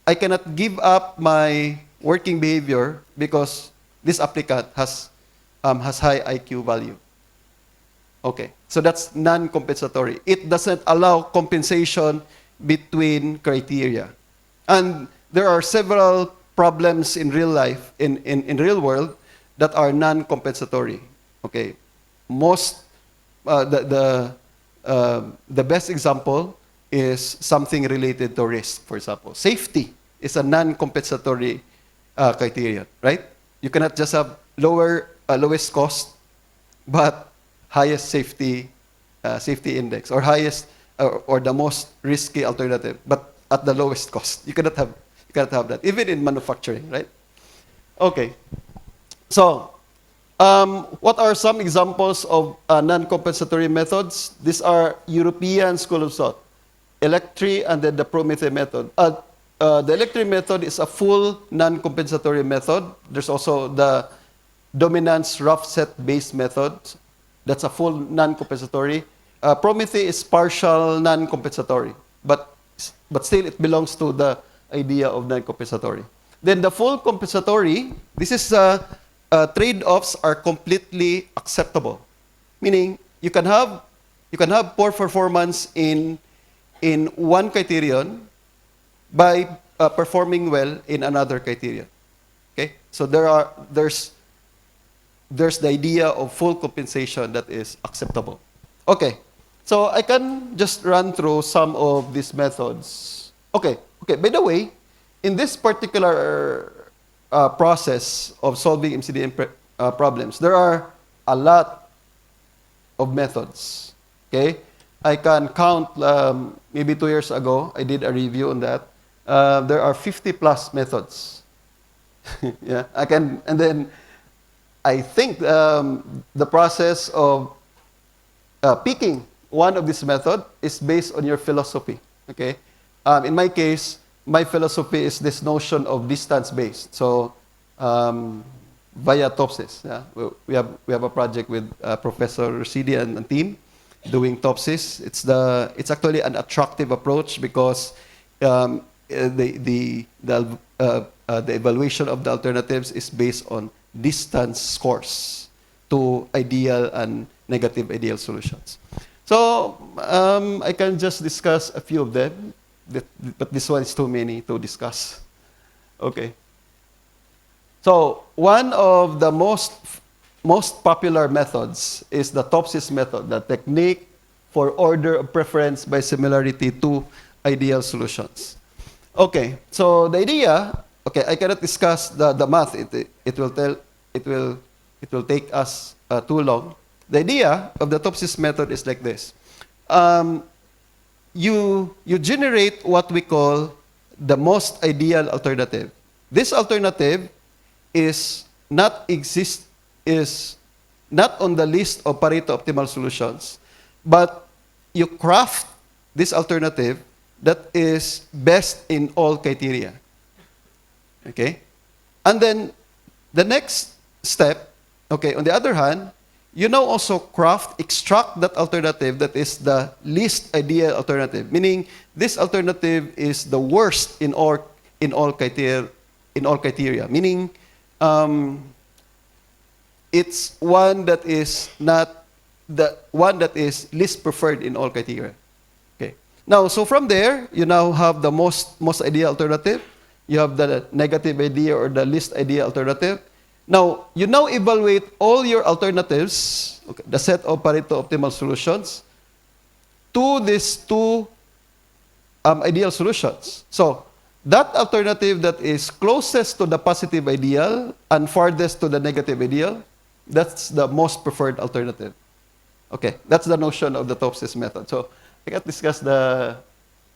I cannot give up my working behavior because this applicant has high IQ value. Okay, so that's non-compensatory. It doesn't allow compensation between criteria. And there are several problems in real life, in real world, that are non-compensatory. Okay, most, the best example is something related to risk, for example. Safety is a non-compensatory criteria, right? You cannot just have lowest cost, but highest safety index, or highest or the most risky alternative, but at the lowest cost. You cannot have that, even in manufacturing, right? Okay. So, what are some examples of non-compensatory methods? These are European school of thought, Electri, and then the Promethe method. The Electri method is a full non-compensatory method. There's also the dominance rough set-based method. That's a full non-compensatory. Promethe is partial non-compensatory, but still it belongs to the idea of non-compensatory. Then the full compensatory, this is trade-offs are completely acceptable. Meaning you can have poor performance in one criterion by performing well in another criterion. Okay? So there's the idea of full compensation that is acceptable. Okay. So I can just run through some of these methods. Okay. By the way, in this particular process of solving MCDM problems, there are a lot of methods. Okay, I can count. Maybe 2 years ago, I did a review on that. There are 50 plus methods. Yeah, I can, and then I think the process of picking one of this method is based on your philosophy. Okay, in my case, my philosophy is this notion of distance-based. So, via TOPSIS, yeah, we have a project with Professor Rosidi and team doing TOPSIS. It's actually an attractive approach because the evaluation of the alternatives is based on distance scores to ideal and negative ideal solutions. So I can just discuss a few of them, but this one is too many to discuss. Okay. So one of the most popular methods is the TOPSIS method, the technique for order of preference by similarity to ideal solutions. Okay, so the idea, okay, I cannot discuss the math. It will take us too long. The idea of the TOPSIS method is like this. You generate what we call the most ideal alternative. This alternative is not on the list of Pareto optimal solutions, but you craft this alternative that is best in all criteria. Okay? And then the next step, okay, on the other hand, you now also extract that alternative that is the least ideal alternative, meaning this alternative is the worst in all criteria, meaning it's one that is not the one that is least preferred in all criteria. Okay. Now, so from there, you now have the most ideal alternative. You have the negative idea or the least ideal alternative. Now, you now evaluate all your alternatives, okay, the set of Pareto optimal solutions, to these two ideal solutions. So, that alternative that is closest to the positive ideal and farthest to the negative ideal, that's the most preferred alternative. Okay, that's the notion of the TOPSIS method. So, I can't discuss the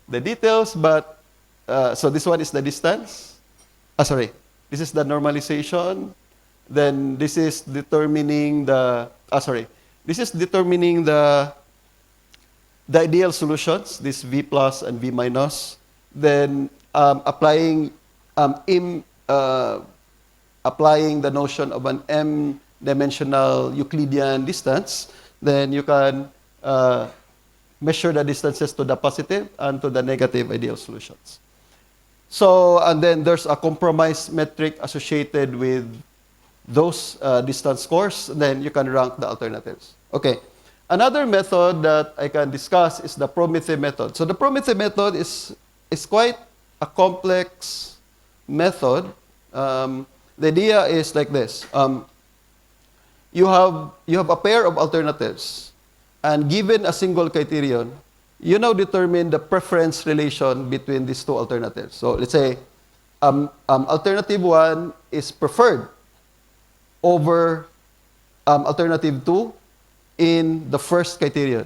details, but so this one is the distance. This is the normalization. Then this is determining the the ideal solutions, this V plus and V minus, then applying applying the notion of an m-dimensional Euclidean distance, then you can measure the distances to the positive and to the negative ideal solutions. So, and then there's a compromise metric associated with those distance scores, then you can rank the alternatives. Okay. Another method that I can discuss is the Promethe method. So the Promethe method is quite a complex method. The idea is like this. You have a pair of alternatives, and given a single criterion, you now determine the preference relation between these two alternatives. So let's say alternative 1 is preferred over alternative 2 in the first criterion.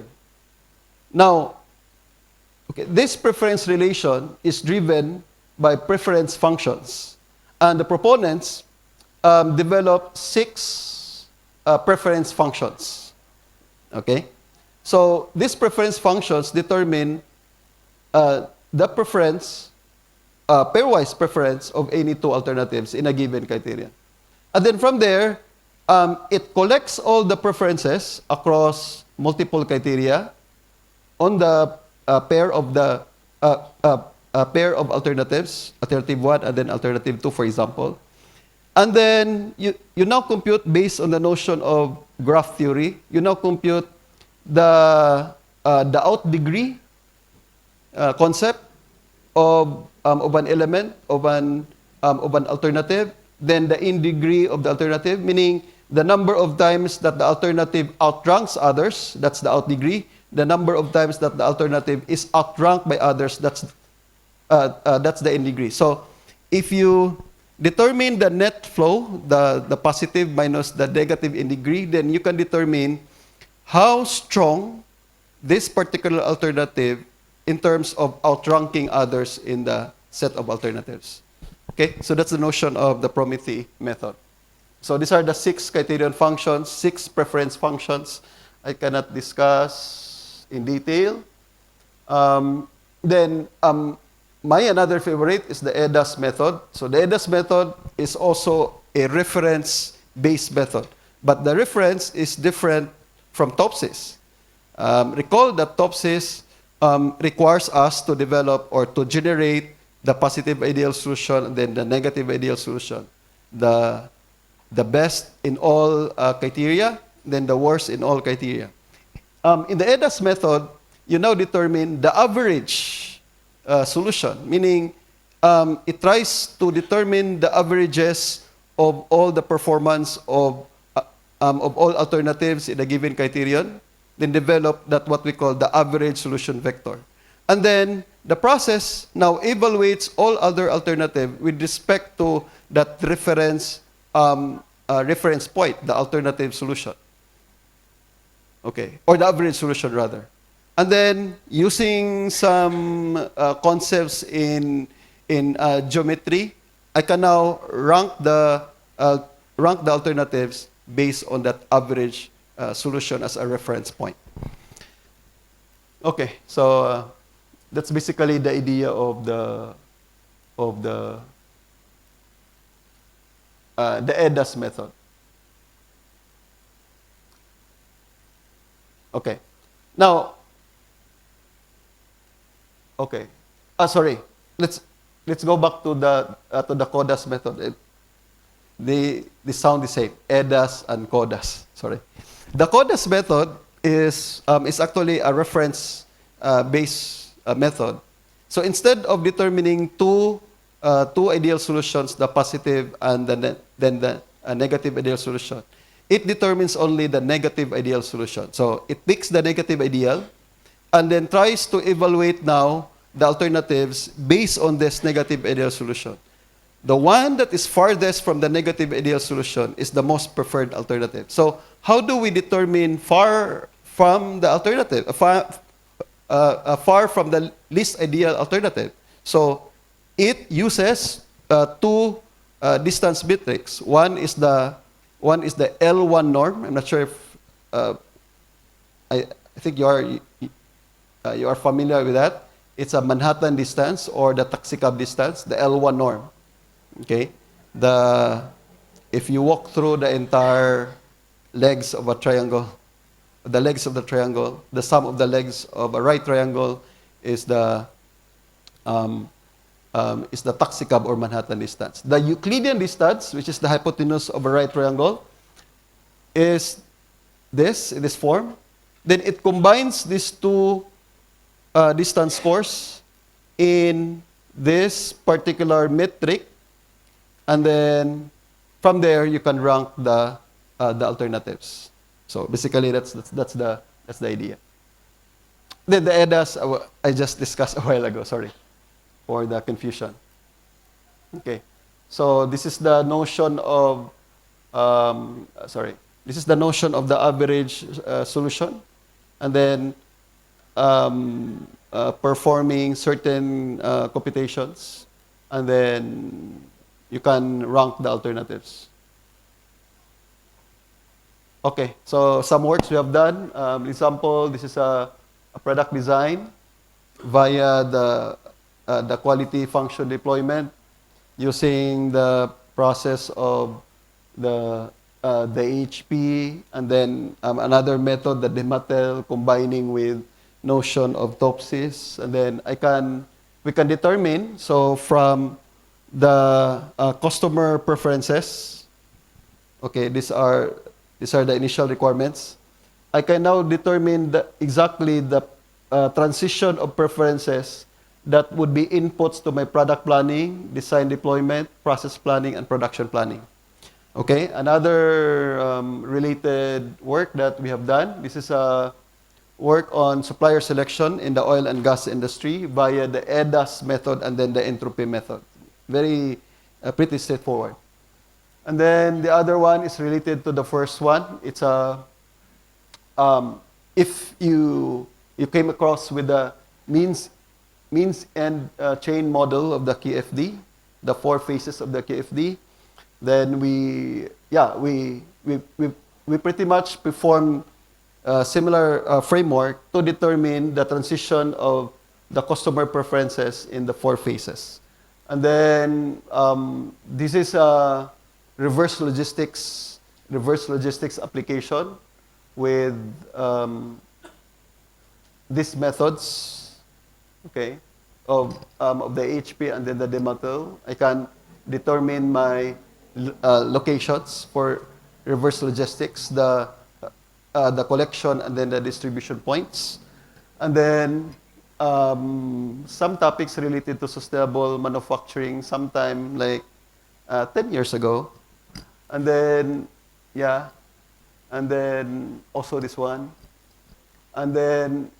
Now, okay, this preference relation is driven by preference functions. And the proponents developed 6 preference functions. Okay? So these preference functions determine the preference, pairwise preference of any two alternatives in a given criterion. And then from there, it collects all the preferences across multiple criteria on the pair of alternatives, alternative 1 and then alternative 2, for example. And then you now compute based on the notion of graph theory. You now compute the out degree concept of an element of an alternative, then the in degree of the alternative, meaning the number of times that the alternative outranks others, that's the out degree. The number of times that the alternative is outranked by others, that's the in degree. So if you determine the net flow, the positive minus the negative in degree, then you can determine how strong this particular alternative in terms of outranking others in the set of alternatives. Okay, so that's the notion of the Promethe method. So these are the 6 criterion functions, 6 preference functions. I cannot discuss in detail. Then my another favorite is the EDAS method. So the EDAS method is also a reference-based method, but the reference is different from TOPSIS. Recall that TOPSIS requires us to develop or to generate the positive ideal solution and then the negative ideal solution. The best in all criteria, then the worst in all criteria. In the EDAS method, you now determine the average solution, meaning it tries to determine the averages of all the performance of all alternatives in a given criterion, then develop that what we call the average solution vector. And then the process now evaluates all other alternatives with respect to that reference point, the alternative solution. Okay, or the average solution rather. And then using some concepts in geometry, I can now rank the alternatives based on that average solution as a reference point. Okay, so that's basically the idea of the EDAS method. Okay, now. Okay, sorry. Let's go back to the CODAS method. They sound the same. EDAS and CODAS. Sorry. The CODAS method is actually a reference based method. So instead of determining two ideal solutions, the positive and then the negative ideal solution, it determines only the negative ideal solution. So it picks the negative ideal and then tries to evaluate now the alternatives based on this negative ideal solution. The one that is farthest from the negative ideal solution is the most preferred alternative. So how do we determine far from the alternative, far from the least ideal alternative? So it uses 2 distance metrics. One is the L1 norm. I'm not sure if I think
you are familiar with that. It's a Manhattan distance or the taxi cab distance, the L1 norm. Okay? If you walk through the entire legs of a triangle, the legs of the triangle, the sum of the legs of a right triangle is the taxi cab or Manhattan distance. The Euclidean distance, which is the hypotenuse of a right triangle, is this, in this form. Then it combines these two distance scores in this particular metric, and then from there you can rank the alternatives. So basically that's the idea. Then the EDAS I just discussed a while ago. Sorry for the confusion. Okay, so this is the notion of this is the notion of the average solution, and then performing certain computations, and then you can rank the alternatives. Okay, so some works we have done. Example, this is a product design via the quality function deployment using the process of the HP, and then another method, the Dematel, combining with notion of Topsys, and then we can determine, so from the customer preferences, okay, these are the initial requirements. I can now determine exactly the transition of preferences that would be inputs to my product planning, design deployment, process planning, and production planning. Okay, another related work that we have done, this is a work on supplier selection in the oil and gas industry via the EDAS method and then the entropy method. Very pretty straightforward. And then the other one is related to the first one. It's if you came across with the means and chain model of the QFD, the 4 phases of the QFD, then we pretty much perform a similar framework to determine the transition of the customer preferences in the 4 phases. And then this is a reverse logistics application with these methods, okay, of the HP and then the Dematel. I can determine my locations for reverse logistics, the collection and then the distribution points, and then some topics related to sustainable manufacturing sometime like 10 years ago. And then, and then also this one. And then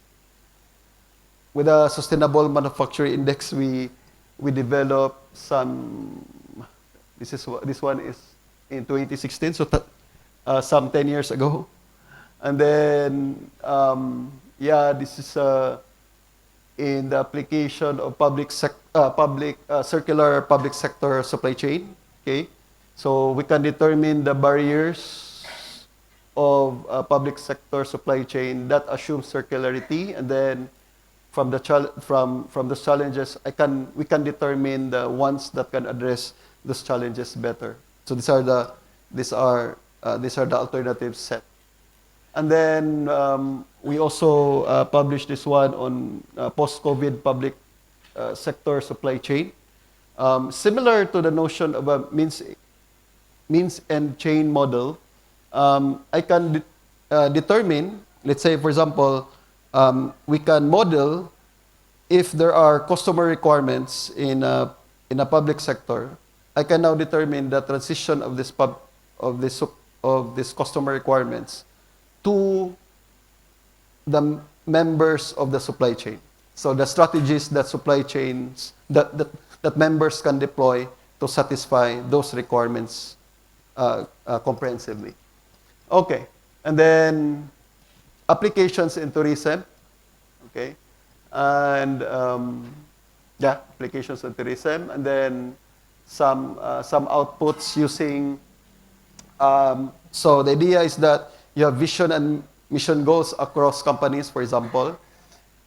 with a sustainable manufacturing index, we developed some, this one is in 2016, so some 10 years ago. And then, this is in the application of circular public sector supply chain. Okay, so we can determine the barriers of public sector supply chain that assumes circularity, and then from the challenges, we can determine the ones that can address those challenges better. So these are the alternative set. And then we also published this one on post-COVID public sector supply chain. Similar to the notion of a means and chain model, I can determine, let's say, for example, we can model if there are customer requirements in a public sector. I can now determine the transition of this customer requirements to the members of the supply chain. So the strategies that supply chains that members can deploy to satisfy those requirements comprehensively. Okay, and then applications in tourism. Okay, and applications in tourism, and then some outputs using. So the idea is that you have vision and mission goals across companies, for example,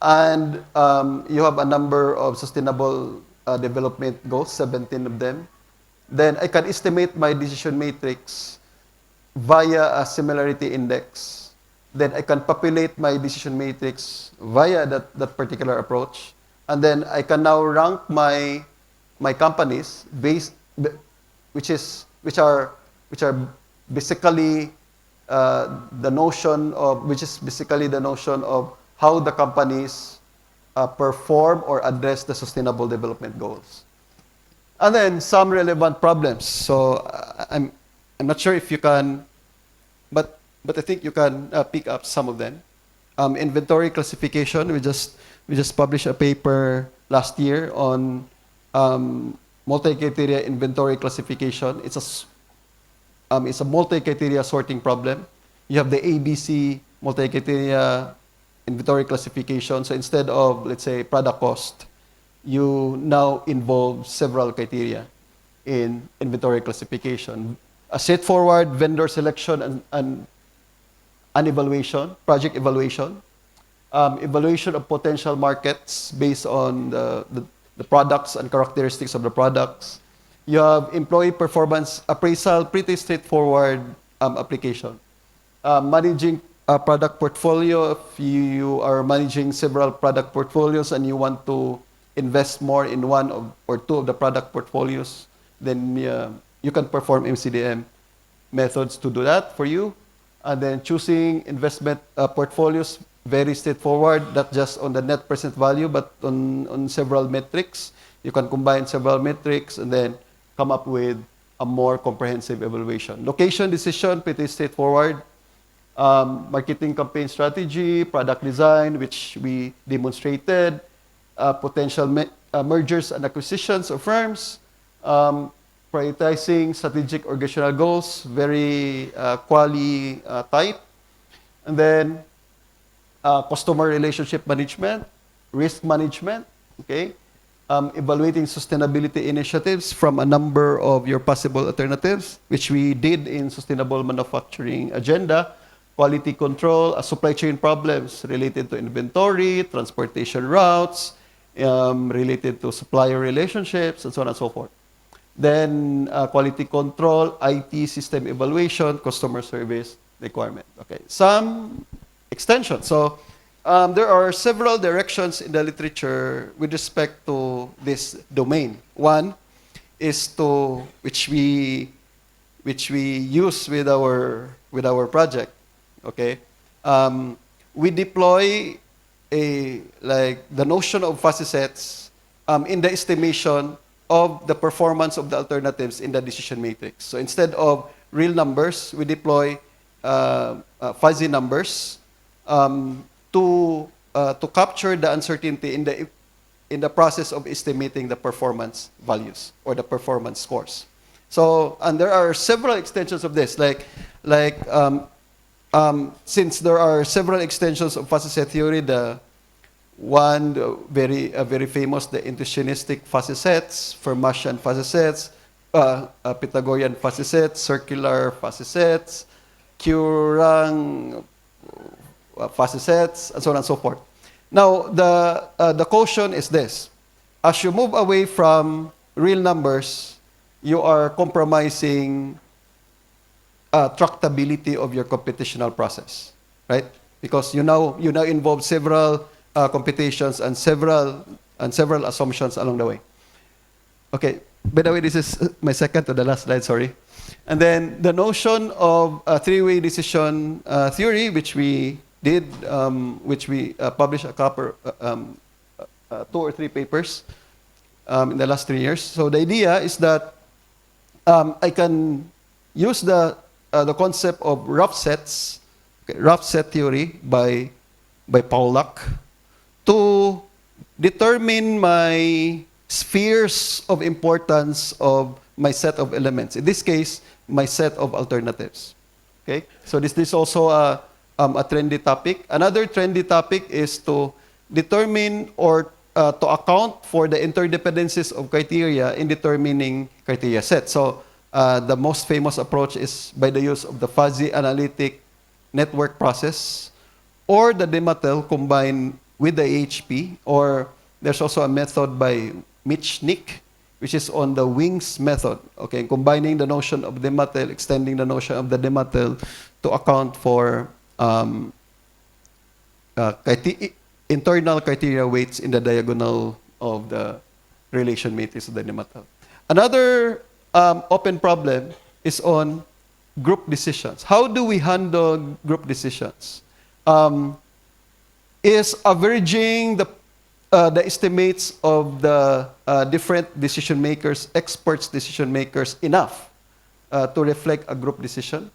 And you have a number of sustainable development goals, 17 of them. Then I can estimate my decision matrix via a similarity index. Then I can populate my decision matrix via that particular approach. And then I can now rank my companies which are basically the notion of how the companies perform or address the sustainable development goals. And then some relevant problems. So I'm not sure if you can, but I think you can pick up some of them. Inventory classification. We just published a paper last year on multi-criteria inventory classification. It's a multi-criteria sorting problem. You have the ABC multi-criteria inventory classification. So instead of, let's say, product cost, you now involve several criteria in inventory classification. A straightforward vendor selection and evaluation, project evaluation, evaluation of potential markets based on the products and characteristics of the products. You have employee performance appraisal, pretty straightforward application. Managing a product portfolio, if you are managing several product portfolios and you want to invest more in one or two of the product portfolios, then you can perform MCDM methods to do that for you. And then choosing investment portfolios, very straightforward, not just on the net present value, but on several metrics. You can combine several metrics and then come up with a more comprehensive evaluation. Location decision, pretty straightforward. Marketing campaign strategy, product design, which we demonstrated, potential mergers and acquisitions of firms, prioritizing strategic organizational goals, very quali type, and then customer relationship management, risk management, okay, evaluating sustainability initiatives from a number of your possible alternatives, which we did in Sustainable Manufacturing Agenda, quality control, supply chain problems related to inventory, transportation routes, related to supplier relationships, and so on and so forth. Then quality control, IT system evaluation, customer service requirement. Okay, some extensions. So there are several directions in the literature with respect to this domain. One is which we use with our project. Okay, we deploy the notion of fuzzy sets in the estimation of the performance of the alternatives in the decision matrix. So instead of real numbers, we deploy fuzzy numbers to capture the uncertainty in the process of estimating the performance values or the performance scores. So, and there are several extensions of this, since there are several extensions of fuzzy set theory, very famous, the intuitionistic fuzzy sets, Fermatian fuzzy sets, Pythagorean fuzzy sets, circular fuzzy sets, Curang fuzzy sets, and so on and so forth. Now, the caution is this. As you move away from real numbers, you are compromising tractability of your computational process, right? Because you now involve several computations and several assumptions along the way. Okay, by the way, this is my second to the last slide, sorry. And then the notion of three-way decision theory, which we did, which we published a couple, 2 or 3 papers in the last 3 years. So the idea is that I can use the concept of rough sets, rough set theory by Pollack, to determine my spheres of importance of my set of elements. In this case, my set of alternatives. Okay, so this is also a trendy topic. Another trendy topic is to determine or to account for the interdependencies of criteria in determining criteria set. So the most famous approach is by the use of the fuzzy analytic network process or the DeMattel combined with the AHP, or there's also a method by Michnik, which is on the wings method, okay, combining the notion of Demattel, extending the notion of the Demattel to account for internal criteria weights in the diagonal of the relation matrix of the Demattel. Another open problem is on group decisions. How do we handle group decisions? Is averaging the estimates of the different decision makers, experts decision makers, enough to reflect a group decision?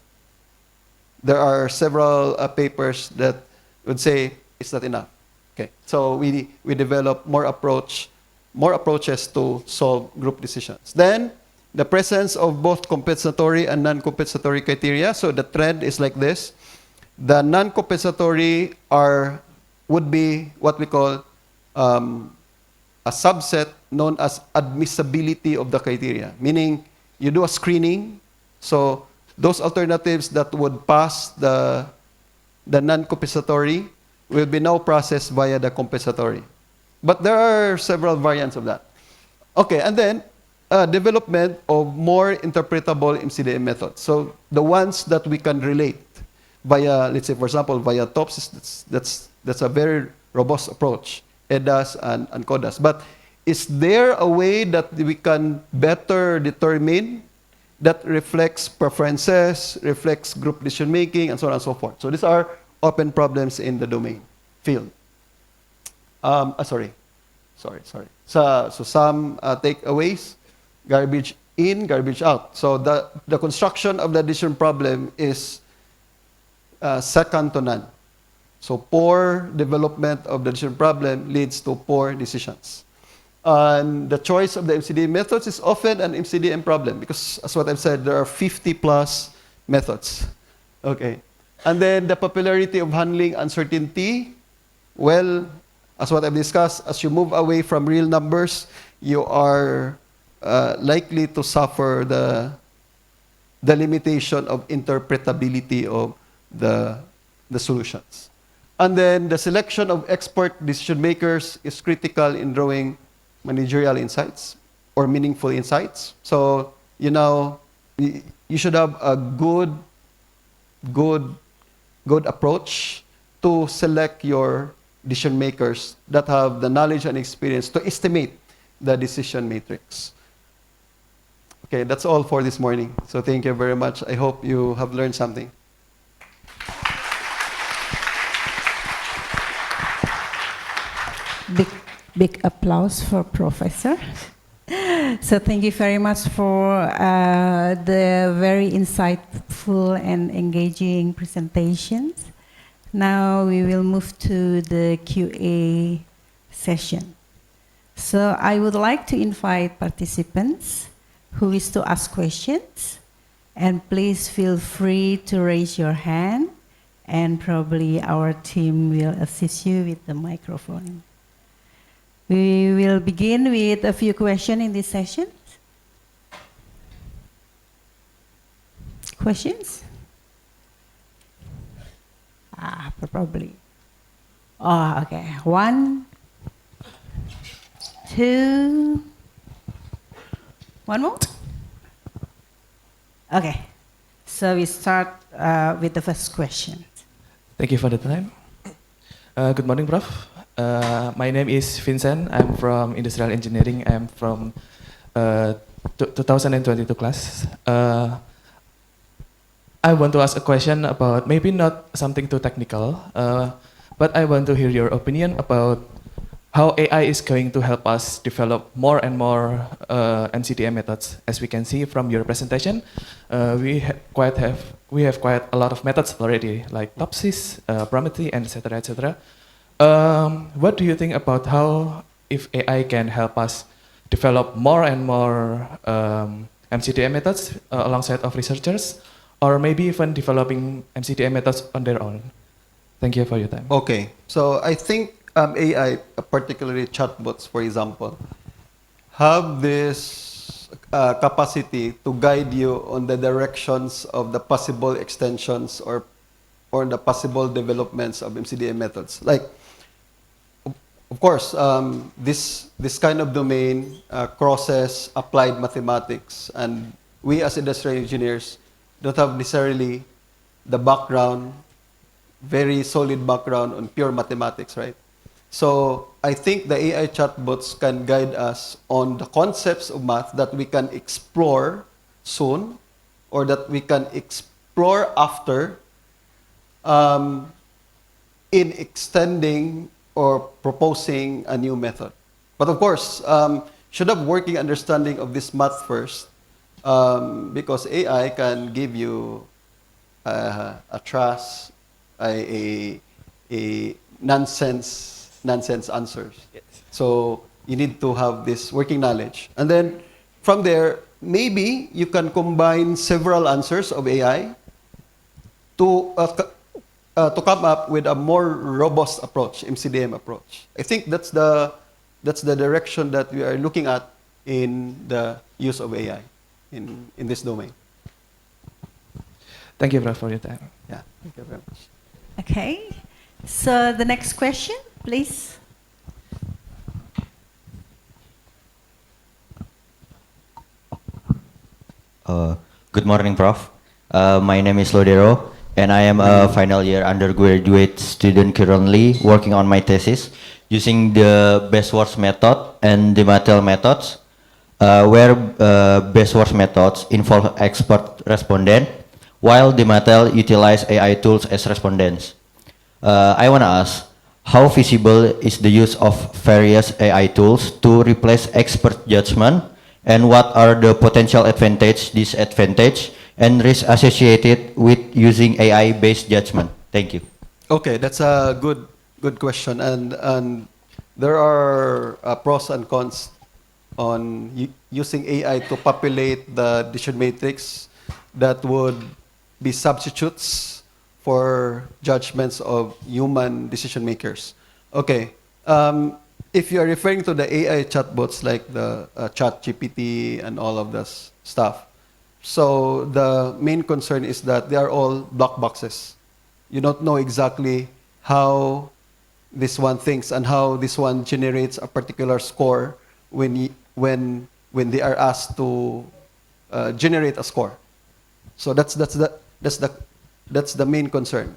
There are several papers that would say it's not enough. Okay, so we develop more approaches to solve group decisions. Then the presence of both compensatory and non-compensatory criteria. So the trend is like this. The non-compensatory would be what we call a subset known as admissibility of the criteria, meaning you do a screening. So those alternatives that would pass the non-compensatory will be now processed via the compensatory. But there are several variants of that. Okay, and then development of more interpretable MCDM methods. So the ones that we can relate via, let's say, for example, via TOPS, that's a very robust approach, EDAS and CODAS. But is there a way that we can better determine that reflects preferences, reflects group decision making, and so on and so forth? So these are open problems in the domain field. Sorry. So some takeaways: garbage in, garbage out. So the construction of the decision problem is second to none. So poor development of the decision problem leads to poor decisions. And the choice of the MCDM methods is often an MCDM problem because, as what I've said, there are 50 plus methods. Okay. And then the popularity of handling uncertainty. Well, as what I've discussed, as you move away from real numbers, you are likely to suffer the limitation of interpretability of the solutions. And then the selection of expert decision makers is critical in drawing managerial insights or meaningful insights. So, you should have a good approach to select your decision makers that have the knowledge and experience to estimate the decision matrix. Okay, that's all for this morning. So thank you very much. I hope you have learned something.
Big applause for Professor. So thank you very much for the very insightful and engaging presentations. Now we will move to the QA session. So I would like to invite participants who wish to ask questions, and please feel free to raise your hand, and probably our team will assist you with the microphone. We will begin with a few questions in this session. Questions? Probably. Oh, okay. 1, 2. One more? Okay. So we start with the first question.
Thank you for the time. Good morning, Prof. My name is Vincent. I'm from Industrial Engineering. I'm from 2022 class. I want to ask a question about maybe not something too technical, but I want to hear your opinion about how AI is going to help us develop more and more MCDM methods. As we can see from your presentation, we have quite a lot of methods already, like TOPSIS, Promethe, and etc. etc. What do you think about how if AI can help us develop more and more MCDM methods alongside of researchers, or maybe even developing MCDM methods on their own? Thank you for your time.
Okay, so I think AI, particularly chatbots, for example, have this capacity to guide you on the directions of the possible extensions or the possible developments of MCDM methods. Like, of course, this kind of domain crosses applied mathematics, and we as industrial engineers don't have necessarily the background, very solid background on pure mathematics, right? So I think the AI chatbots can guide us on the concepts of math that we can explore soon, or that we can explore after, in extending or proposing a new method. But of course, should have working understanding of this math first, because AI can give you a trust, a nonsense answers.
Yes.
So you need to have this working knowledge, and then from there, maybe you can combine several answers of AI to come up with a more robust approach, MCDM approach. I think that's the direction that we are looking at in the use of AI in this domain.
Thank you, Prof, for your time.
Yeah, thank you very much.
Okay. So the next question, please.
Good morning, Prof. My name is Lodero, and I am a final year undergraduate student currently working on my thesis using the Bestwars method and the Mattel methods, where Bestwars methods involve expert respondent, while the Mattel utilize AI tools as respondents. I want to ask, how feasible is the use of various AI tools to replace expert judgment, and what are the potential advantage, disadvantage, and risks associated with using AI-based judgment? Thank you.
Okay, that's a good question, and there are pros and cons on using AI to populate the decision matrix that would be substitutes for judgments of human decision makers. Okay, if you are referring to the AI chatbots like the ChatGPT and all of this stuff, so the main concern is that they are all black boxes. You don't know exactly how this one thinks and how this one generates a particular score when they are asked to generate a score. So that's the main concern.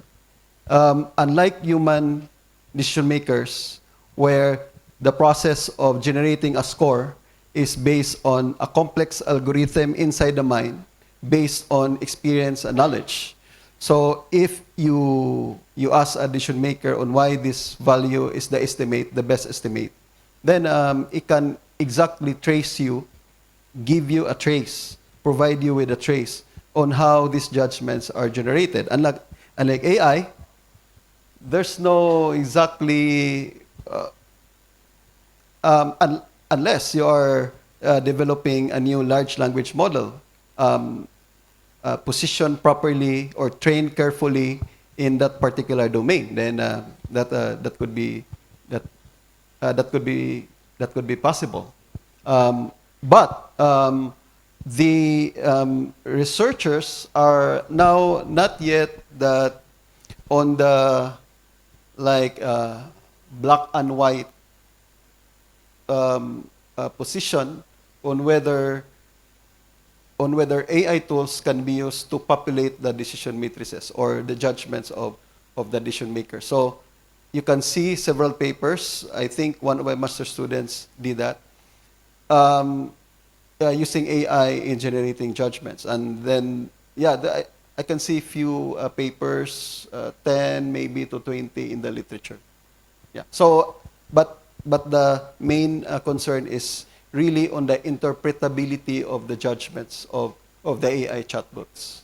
Unlike human decision makers, where the process of generating a score is based on a complex algorithm inside the mind, based on experience and knowledge. So if you ask a decision maker on why this value is the best estimate, then it can exactly trace you, give you a trace, provide you with a trace on how these judgments are generated. Unlike AI, there's no exactly, unless you are developing a new large language model, positioned properly or trained carefully in that particular domain, then that could be possible. But the researchers are now not yet that on the black and white position on whether AI tools can be used to populate the decision matrices or the judgments of the decision maker. So you can see several papers. I think one of my master students did that, using AI in generating judgments. And then, I can see few papers, 10 maybe to 20 in the literature. Yeah. So, but the main concern is really on the interpretability of the judgments of the AI chatbots.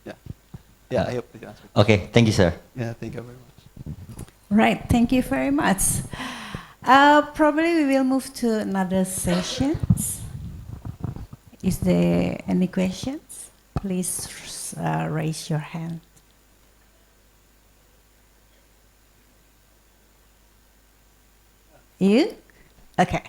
Yeah. Yeah, I hope that answered.
Okay, thank you, sir.
Yeah, thank you very much.
Right, thank you very much. Probably we will move to another sessions. Is there any questions? Please raise your hand. You? Okay.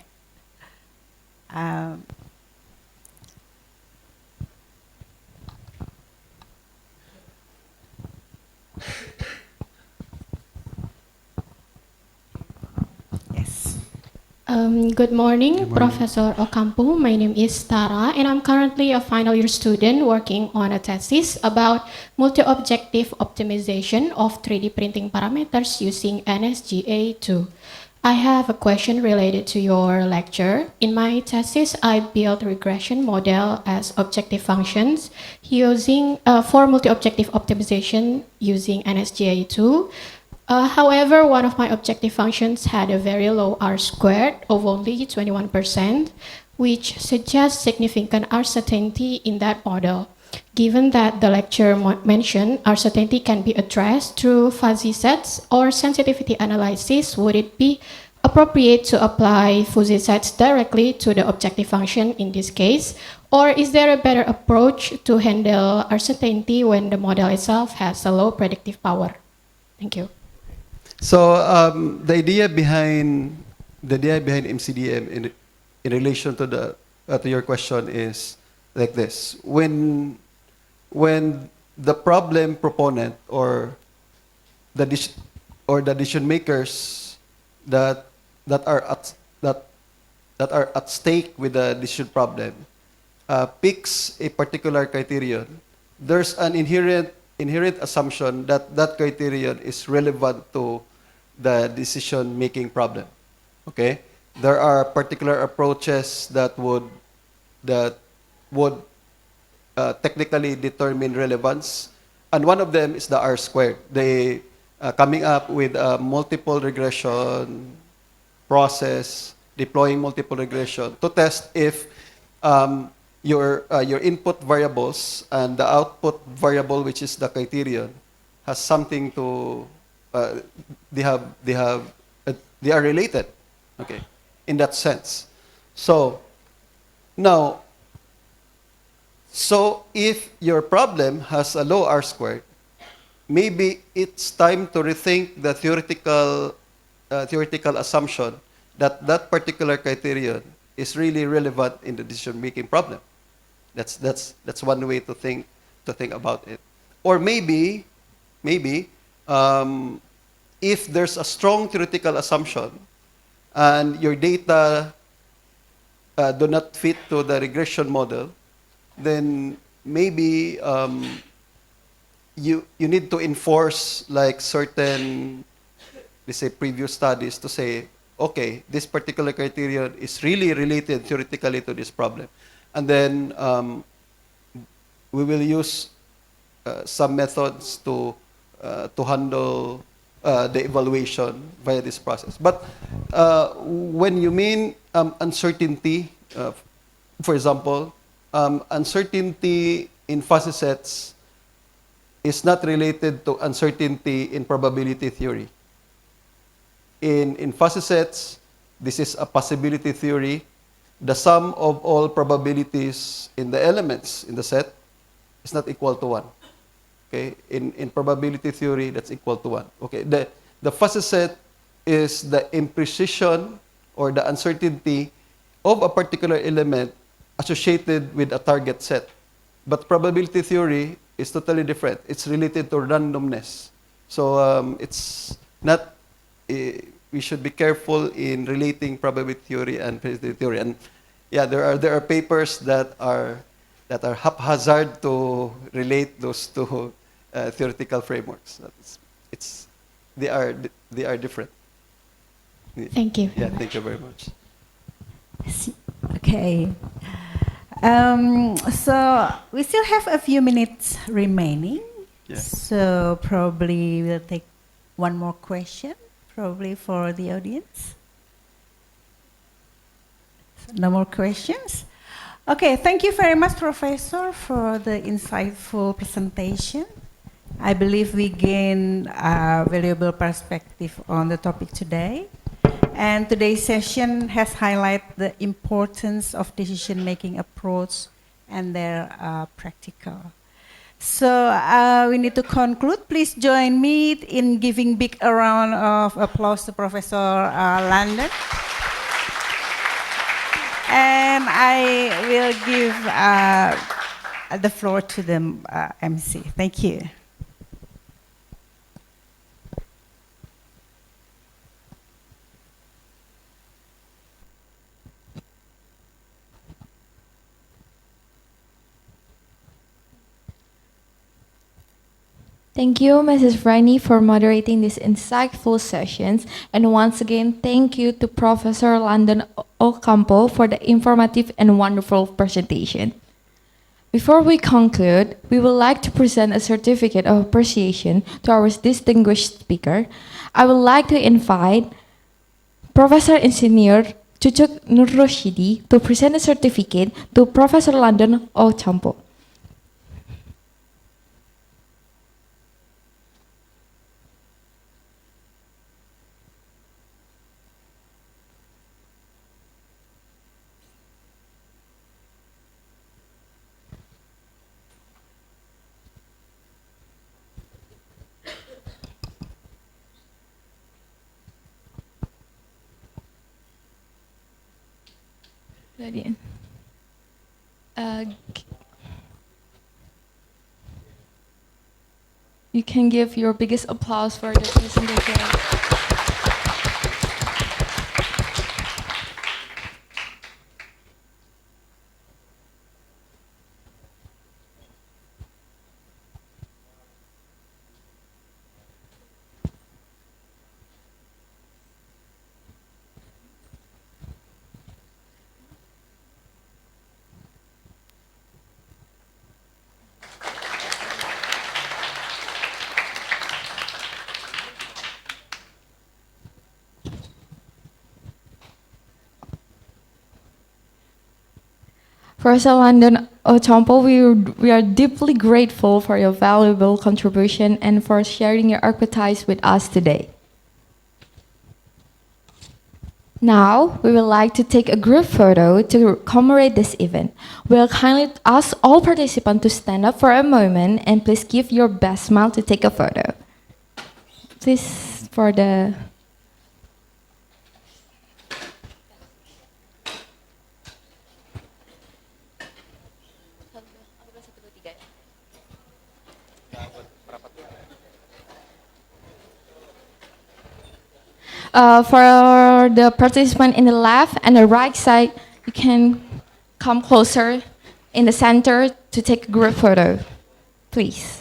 Good morning, Professor Ocampo. My name is Tara, and I'm currently a final year student working on a thesis about multi-objective optimization of 3D printing parameters using NSGA2. I have a question related to your lecture. In my thesis, I built regression model as objective functions using for multi-objective optimization using NSGA2. However, one of my objective functions had a very low R squared of only 21%, which suggests significant R certainty in that model. Given that the lecture mentioned R certainty can be addressed through fuzzy sets or sensitivity analysis, would it be appropriate to apply fuzzy sets directly to the objective function in this case? Or is there a better approach to handle R certainty when the model itself has a low predictive power? Thank you.
So the idea behind MCDM in relation to to your question is like this: when the problem proponent or the decision makers that are at stake with the decision problem picks a particular criterion, there's an inherent assumption that that criterion is relevant to the decision-making problem. Okay, there are particular approaches that would technically determine relevance, and one of them is the R squared. They coming up with a multiple regression process, deploying multiple regression to test if your input variables and the output variable, which is the criterion, has something to they are related, okay, in that sense. So now, if your problem has a low R squared, maybe it's time to rethink the theoretical assumption that that particular criterion is really relevant in the decision-making problem. That's one way to think about it. Or maybe if there's a strong theoretical assumption and your data do not fit to the regression model, then maybe you need to enforce like certain, let's say, previous studies to say, okay, this particular criterion is really related theoretically to this problem. And then we will use some methods to handle the evaluation via this process. But when you mean uncertainty, for example, uncertainty in fuzzy sets is not related to uncertainty in probability theory. In fuzzy sets, this is a possibility theory. The sum of all probabilities in the elements in the set is not equal to 1. Okay? In probability theory, that's equal to 1. Okay? The fuzzy set is the imprecision or the uncertainty of a particular element associated with a target set. But probability theory is totally different. It's related to randomness. So it's not... we should be careful in relating probability theory and predictive theory. And yeah, there are papers that are haphazard to relate those two theoretical frameworks. They are different.
Thank you.
Yeah, thank you very much.
Okay. So we still have a few minutes remaining.
Yeah.
So probably we'll take one more question, probably for the audience. No more questions? Okay, thank you very much, Professor, for the insightful presentation. I believe we gain a valuable perspective on the topic today. And today's session has highlighted the importance of decision-making approach and their practical. So we need to conclude. Please join me in giving big round of applause to Professor London. And I will give the floor to the MC. Thank you.
Thank you, Mrs. Rainey, for moderating these insightful sessions. And once again, thank you to Professor Landon Ocampo for the informative and wonderful presentation. Before we conclude, we would like to present a certificate of appreciation to our distinguished speaker. I would like to invite Professor Engineer Cucuk Nurroshidi to present a certificate to Professor Landon Ocampo. You can give your biggest applause for the presentation. Professor Landon Ocampo, we are deeply grateful for your valuable contribution and for sharing your expertise with us today. Now, we would like to take a group photo to commemorate this event. We'll kindly ask all participants to stand up for a moment and please give your best smile to take a photo. Please, for the... For the participant in the left and the right side, you can come closer in the center to take a group photo, please.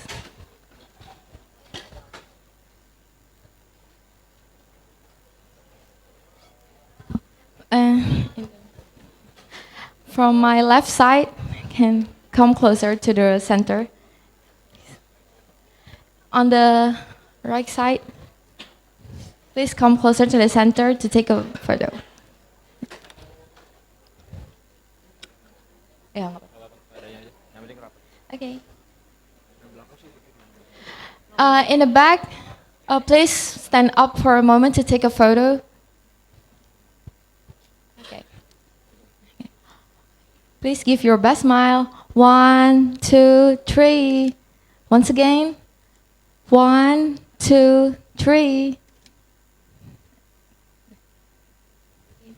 From my left side, you can come closer to the center. On the right side, please come closer to the center to take a photo. Yeah. Okay. In the back, please stand up for a moment to take a photo. Okay. Please give your best smile. 1, 2, 3. Once again. 1, 2, 3.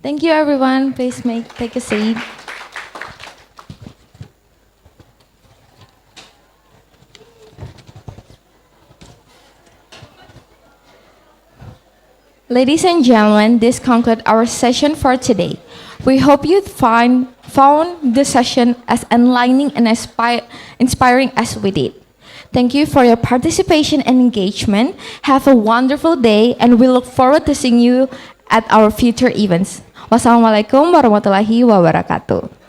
Thank you, everyone. Please take a seat. Ladies and gentlemen, this concludes our session for today. We hope you found the session as enlightening and inspiring as we did. Thank you for your participation and engagement. Have a wonderful day, and we look forward to seeing you at our future events. Wassalamualaikum warahmatullahi wabarakatuh.